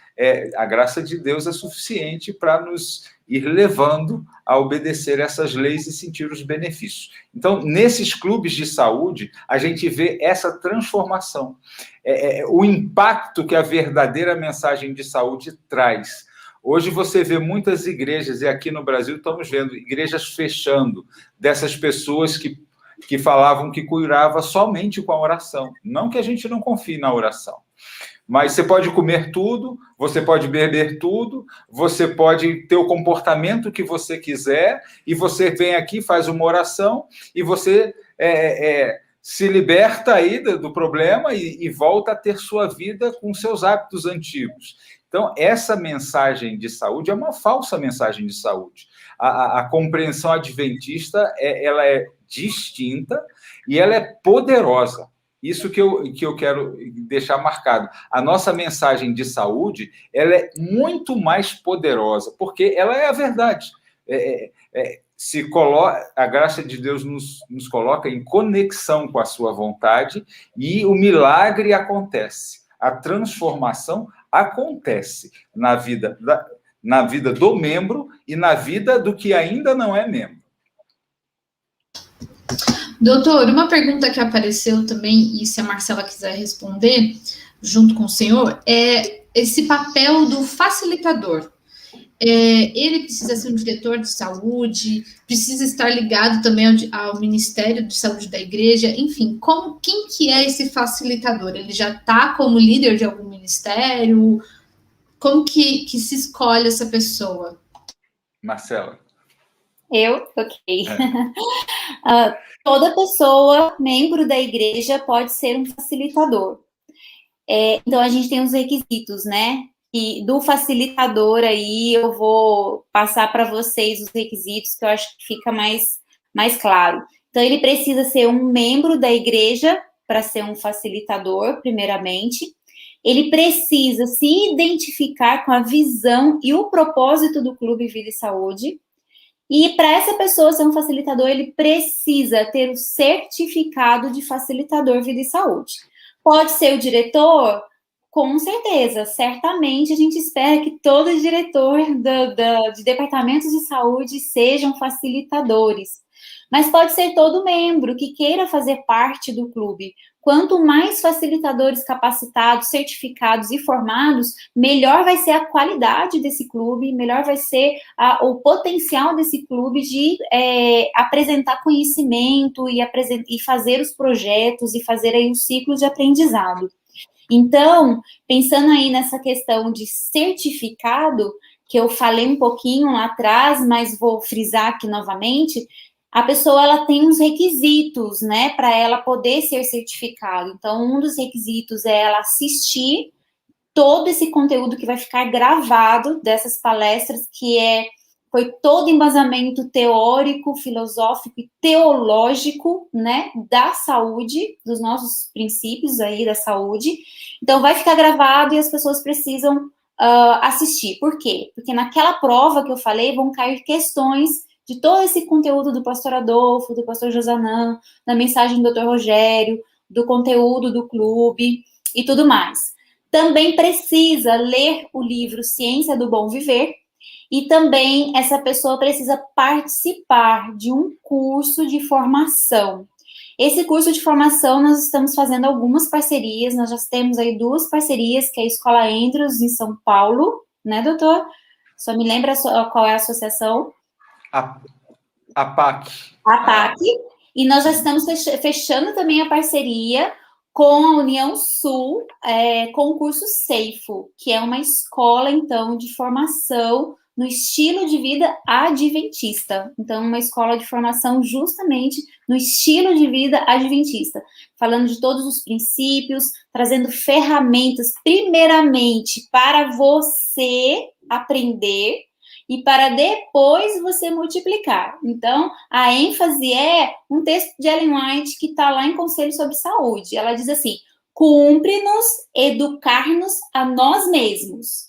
a graça de Deus é suficiente para nos ir levando a obedecer essas leis e sentir os benefícios. Então, nesses clubes de saúde, a gente vê essa transformação, o impacto que a verdadeira mensagem de saúde traz. Hoje você vê muitas igrejas, e aqui no Brasil estamos vendo igrejas fechando, dessas pessoas que falavam que curava somente com a oração. Não que a gente não confie na oração, mas você pode comer tudo, você pode beber tudo, você pode ter o comportamento que você quiser, e você vem aqui, faz uma oração, e você se liberta aí do problema e volta a ter sua vida com seus hábitos antigos. Então, essa mensagem de saúde é uma falsa mensagem de saúde. A compreensão adventista, ela é distinta e ela é poderosa. Isso que eu quero deixar marcado. A nossa mensagem de saúde, ela é muito mais poderosa, porque ela é a verdade. A graça de Deus nos coloca em conexão com a sua vontade, e o milagre acontece. A transformação acontece na vida do membro e na vida do que ainda não é membro. Doutor, uma pergunta que apareceu também, e se a Marcela quiser responder, junto com o senhor, é esse papel do facilitador. Ele precisa ser um diretor de saúde, precisa estar ligado também ao Ministério de Saúde da igreja, enfim, quem que é esse facilitador? Ele já está como líder de algum ministério? Como que se escolhe essa pessoa? Marcela. Ok. Toda pessoa, membro da igreja, pode ser um facilitador. Então, a gente tem os requisitos, né? E do facilitador aí, eu vou passar para vocês os requisitos, que eu acho que fica mais claro. Então, ele precisa ser um membro da igreja para ser um facilitador, primeiramente. Ele precisa se identificar com a visão e o propósito do Clube Vida e Saúde. E para essa pessoa ser um facilitador, ele precisa ter o certificado de facilitador Vida e Saúde. Pode ser o diretor? Com certeza, certamente a gente espera que todo diretor de departamentos de saúde sejam facilitadores. Mas pode ser todo membro que queira fazer parte do clube. Quanto mais facilitadores capacitados, certificados e formados, melhor vai ser a qualidade desse clube, melhor vai ser o potencial desse clube de apresentar conhecimento e fazer os projetos e fazer aí um ciclo de aprendizado. Então, pensando aí nessa questão de certificado, que eu falei um pouquinho lá atrás, mas vou frisar aqui novamente, a pessoa ela tem uns requisitos, né, para ela poder ser certificada. Então, um dos requisitos é ela assistir todo esse conteúdo que vai ficar gravado dessas palestras, que foi todo embasamento teórico, filosófico e teológico, né, da saúde, dos nossos princípios aí da saúde. Então, vai ficar gravado e as pessoas precisam assistir. Por quê? Porque naquela prova que eu falei, vão cair questões de todo esse conteúdo do pastor Adolfo, do pastor Josanã, da mensagem do Dr. Rogério, do conteúdo do clube e tudo mais. Também precisa ler o livro Ciência do Bom Viver, e também essa pessoa precisa participar de um curso de formação. Esse curso de formação, nós estamos fazendo algumas parcerias, nós já temos aí 2 parcerias, que é a Escola Andrews, em São Paulo, né, doutor? Só me lembra qual é a associação? A PAC. A PAC. E nós já estamos fechando também a parceria com a União Sul, com o curso Seifo, que é uma escola, então, de formação no estilo de vida adventista. Então, uma escola de formação justamente no estilo de vida adventista, falando de todos os princípios, trazendo ferramentas, primeiramente, para você aprender e para depois você multiplicar. Então, a ênfase é um texto de Ellen White que está lá em Conselho sobre Saúde. Ela diz assim: cumpre-nos educar-nos a nós mesmos.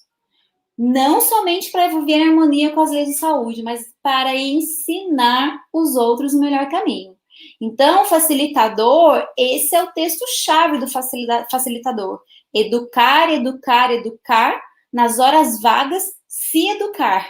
Não somente para viver em harmonia com as leis de saúde, mas para ensinar os outros o melhor caminho. Então, facilitador, esse é o texto-chave do facilitador. Educar, educar, educar, nas horas vagas, se educar,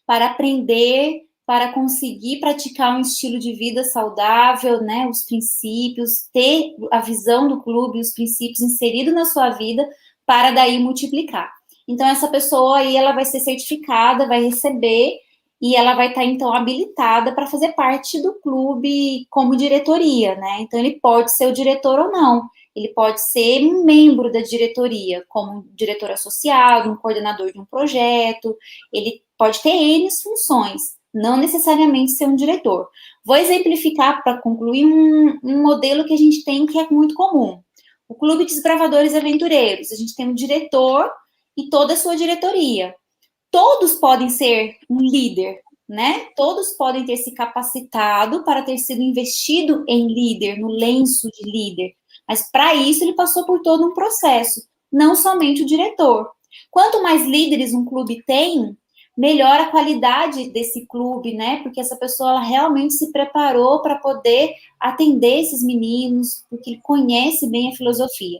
para aprender, para conseguir praticar um estilo de vida saudável, né, os princípios, ter a visão do clube, os princípios inseridos na sua vida, para daí multiplicar. Então, essa pessoa aí, ela vai ser certificada, vai receber, e ela vai estar, então, habilitada para fazer parte do clube como diretoria, né? Então, ele pode ser o diretor ou não. Ele pode ser membro da diretoria, como diretor associado, um coordenador de um projeto. Ele pode ter N funções, não necessariamente ser um diretor. Vou exemplificar, para concluir, um modelo que a gente tem que é muito comum. O Clube de Desbravadores Aventureiros. A gente tem um diretor e toda a sua diretoria. Todos podem ser um líder, né? Todos podem ter se capacitado para ter sido investido em líder, no lenço de líder. Mas, para isso, ele passou por todo um processo, não somente o diretor. Quanto mais líderes um clube tem, melhor a qualidade desse clube, né? Porque essa pessoa ela realmente se preparou para poder atender esses meninos, porque ele conhece bem a filosofia.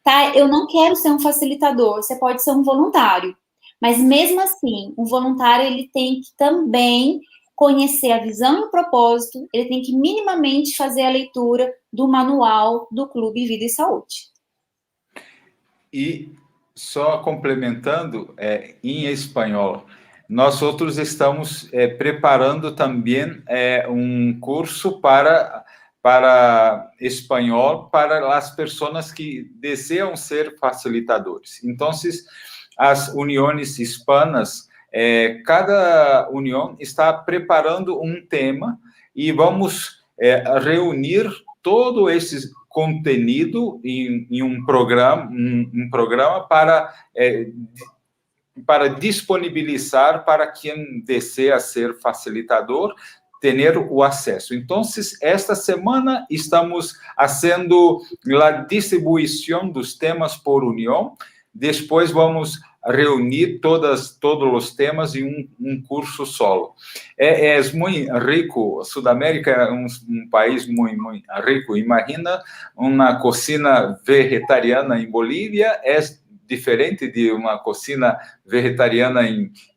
Tá? Eu não quero ser um facilitador, você pode ser um voluntário. Mas, mesmo assim, o voluntário ele tem que também conhecer a visão e o propósito, ele tem que minimamente fazer a leitura do manual do Clube Vida e Saúde. E só complementando, em espanhol, nós outros estamos preparando também um curso para espanhol para as pessoas que desejam ser facilitadores. Então, as uniões hispanas, cada união está preparando um tema e vamos reunir todo esse conteúdo em um programa para disponibilizar para quem deseja ser facilitador, ter o acesso. Então, esta semana estamos fazendo a distribuição dos temas por união. Depois vamos reunir todos os temas em um curso solo. É muito rico. Sudamérica é um país muito, muito rico. Imagina uma cozinha vegetariana em Bolívia, é diferente de uma cozinha vegetariana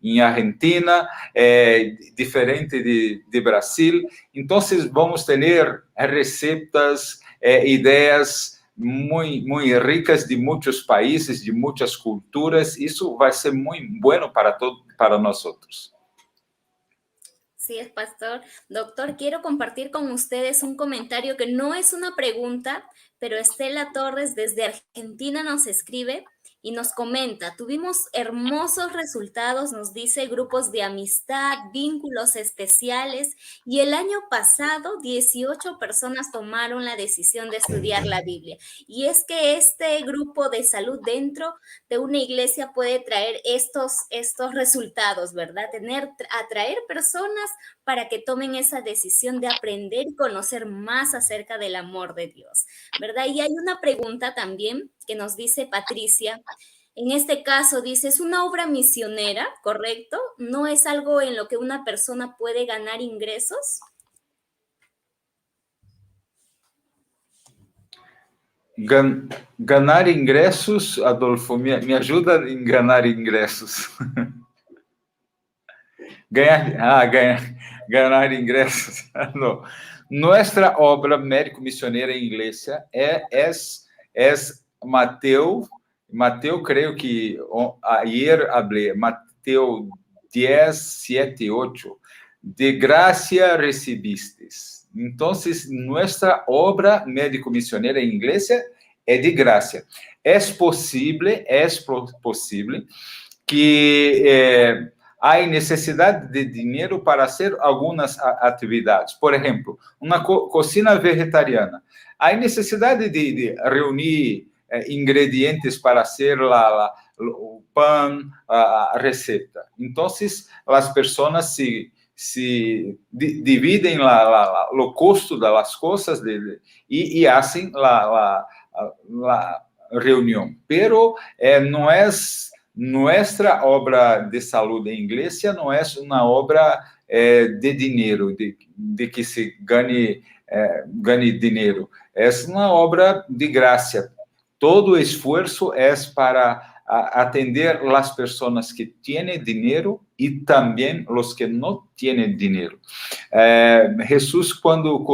em Argentina, é diferente de Brasil. Então, vamos ter receitas, ideias muito ricas de muitos países, de muitas culturas. Isso vai ser muito bueno para nós outros. Sí, es pastor. Doctor, quiero compartir con ustedes un comentario que no es una pregunta, pero Estela Torres desde Argentina nos escribe y nos comenta: tuvimos hermosos resultados, nos dice, grupos de amistad, vínculos especiales, y el año pasado 18 personas tomaron la decisión de estudiar la Biblia. Y es que este grupo de salud dentro de una iglesia puede traer estos resultados, ¿verdad? Atraer personas para que tomen esa decisión de aprender y conocer más acerca del amor de Dios, ¿verdad? Y hay una pregunta también que nos dice Patricia. En este caso dice, es una obra misionera, ¿correcto? ¿No es algo en lo que una persona puede ganar ingresos? Ganar ingressos, Adolfo, me ajuda em ganar ingressos. Ganar ingressos. No. Nuestra obra médico-misionera en iglesia es Mateo, creo que ayer hablé, Mateo 10, 7, 8. De gracia recibistes. Entonces, nuestra obra médico-misionera en iglesia es de gracia. Es posible que há necessidade de dinheiro para fazer algumas atividades. Por exemplo, uma cocina vegetariana. Há necessidade de reunir ingredientes para fazer o pão, a receita. Então, as pessoas se dividem o custo das coisas e fazem a reunião. Pero não é nossa obra de saúde em igreja, não é uma obra de dinheiro, de que se ganhe dinheiro. É uma obra de graça. Todo esforço é para atender as pessoas que têm dinheiro e também os que não têm dinheiro. Jesus, quando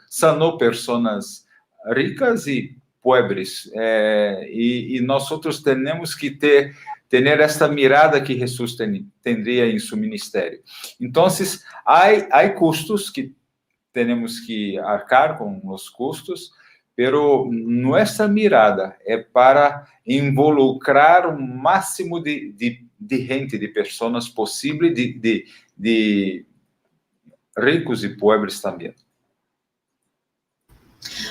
sanou pessoas ricas e pobres, e nós temos que ter esta mirada que Jesus teria em seu ministério. Então, há custos que temos que arcar com os custos, pero nossa mirada é para involucrar o máximo de gente, de pessoas possível, de ricos e pobres também.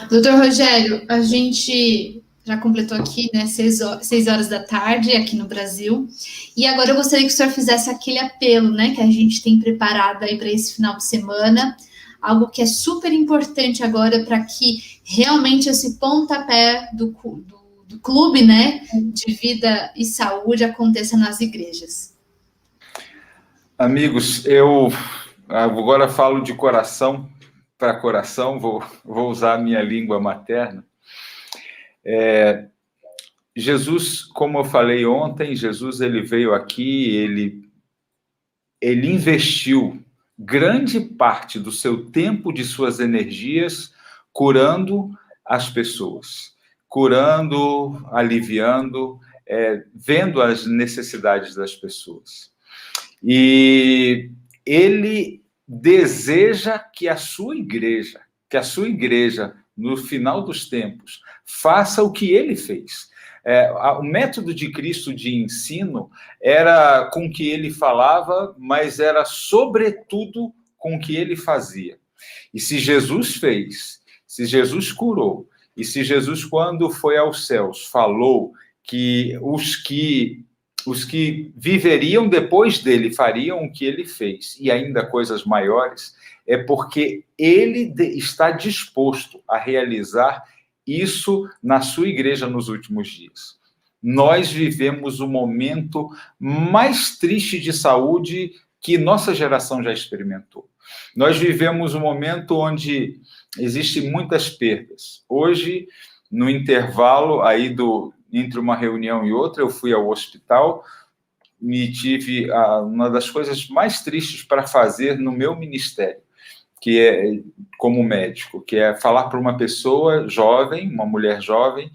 Doutor Rogério, a gente já completou aqui, né, 6 horas da tarde aqui no Brasil, e agora eu gostaria que o senhor fizesse aquele apelo, né, que a gente tem preparado aí para esse final de semana, algo que é super importante agora para que realmente esse pontapé do clube, né, de vida e saúde aconteça nas igrejas. Amigos, eu agora falo de coração para coração, vou usar a minha língua materna. Jesus, como eu falei ontem, Jesus ele veio aqui, ele investiu grande parte do seu tempo, de suas energias, curando as pessoas, curando, aliviando, vendo as necessidades das pessoas. E ele deseja que a sua igreja, no final dos tempos, faça o que ele fez. O método de Cristo de ensino era com o que ele falava, mas era sobretudo com o que ele fazia. E se Jesus fez, se Jesus curou, e se Jesus, quando foi aos céus, falou que os que viveriam depois dele fariam o que ele fez, e ainda coisas maiores, é porque ele está disposto a realizar isso na sua igreja nos últimos dias. Nós vivemos o momento mais triste de saúde que nossa geração já experimentou. Nós vivemos um momento onde existem muitas perdas. Hoje, no intervalo aí entre uma reunião e outra, eu fui ao hospital e tive uma das coisas mais tristes para fazer no meu ministério, que é como médico, que é falar para uma pessoa jovem, uma mulher jovem,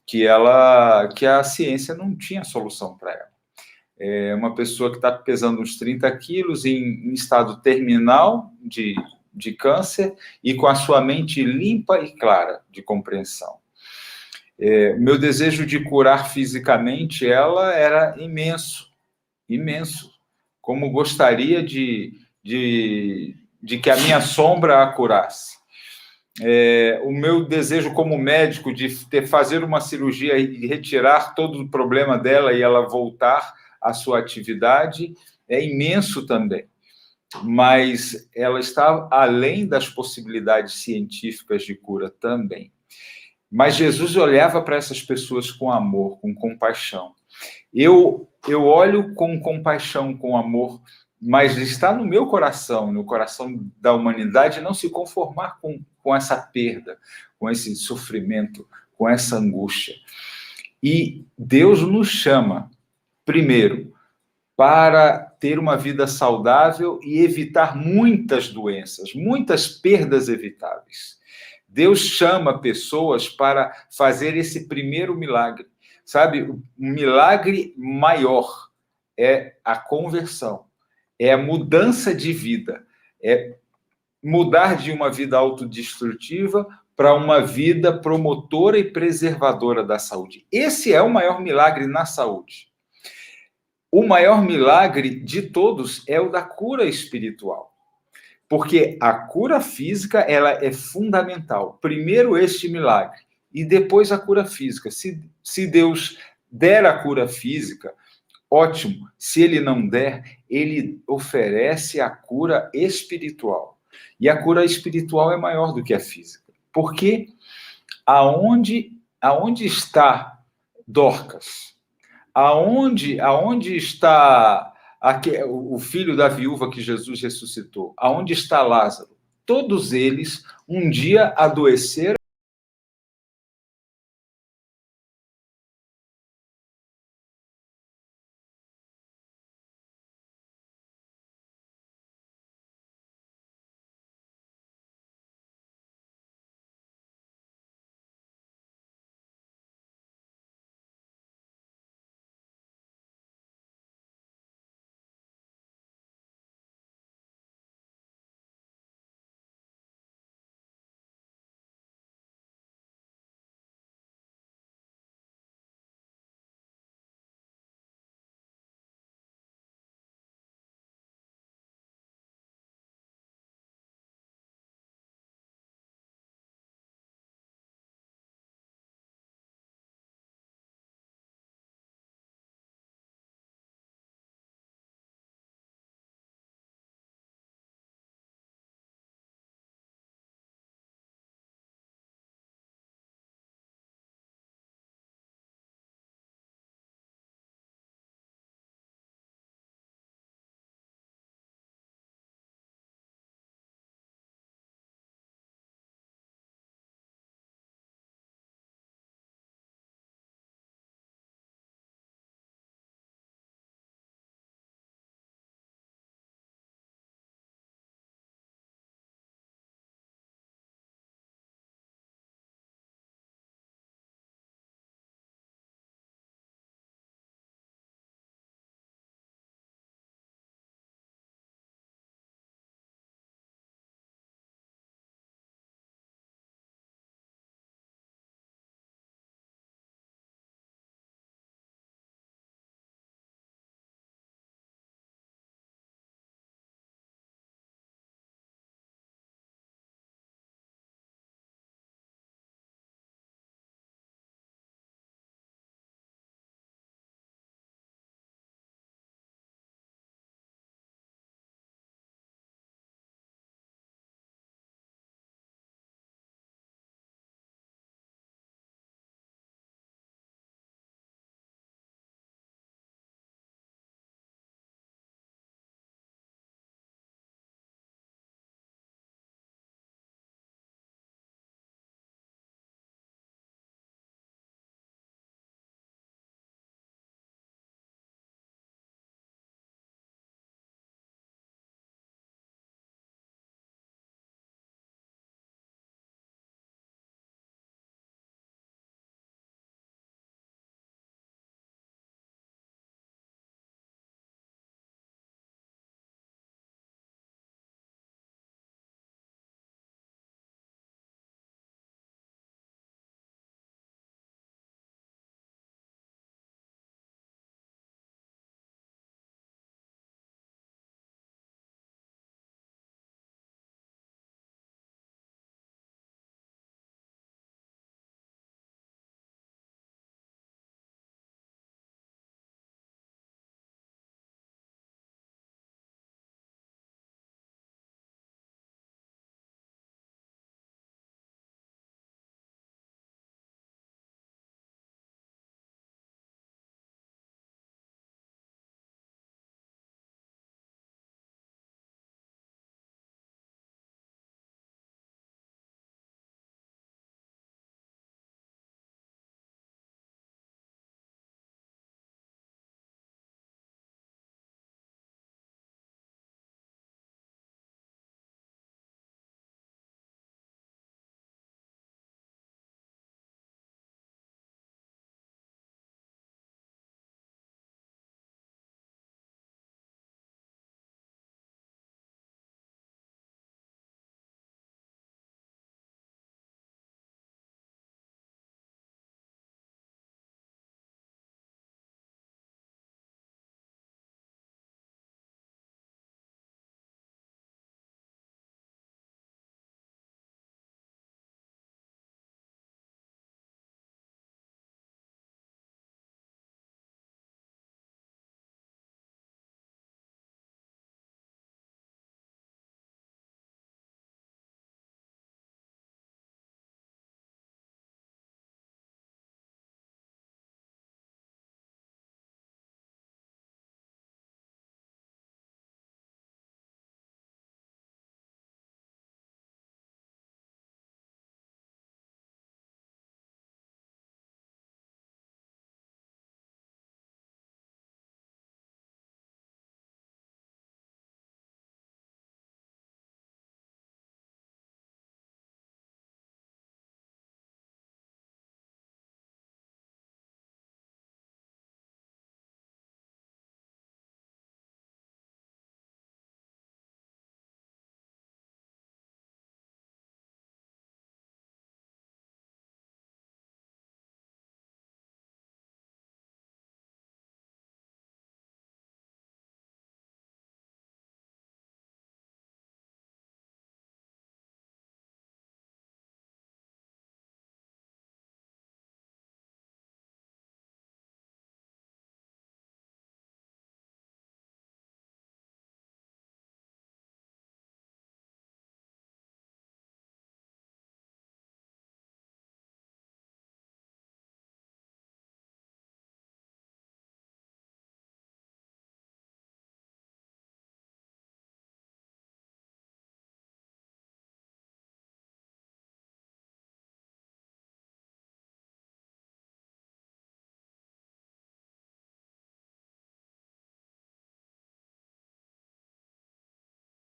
que a ciência não tinha solução para ela. É uma pessoa que está pesando uns 30 quilos, em estado terminal de câncer, e com a sua mente limpa e clara de compreensão. Meu desejo de curar fisicamente ela era imenso, imenso. Como gostaria de que a minha sombra a curasse. O meu desejo como médico de fazer uma cirurgia e retirar todo o problema dela e ela voltar à sua atividade é imenso também. Mas ela está além das possibilidades científicas de cura também. Mas Jesus olhava para essas pessoas com amor, com compaixão. Eu olho com compaixão, com amor, mas está no meu coração, no coração da humanidade, não se conformar com essa perda, com esse sofrimento, com essa angústia. E Deus nos chama, primeiro, para ter uma vida saudável e evitar muitas doenças, muitas perdas evitáveis. Deus chama pessoas para fazer esse primeiro milagre. Sabe, o milagre maior é a conversão, é a mudança de vida, é mudar de uma vida autodestrutiva para uma vida promotora e preservadora da saúde. Esse é o maior milagre na saúde. o maior milagre de todos é o da cura espiritual. Porque a cura física, ela é fundamental. Primeiro este milagre e depois a cura física. Se Deus der a cura física, ótimo. Se ele não der, ele oferece a cura espiritual. E a cura espiritual é maior do que a física. Porque aonde está Dorcas? Aonde está o filho da viúva que Jesus ressuscitou? Aonde está Lázaro? Todos eles um dia adoeceram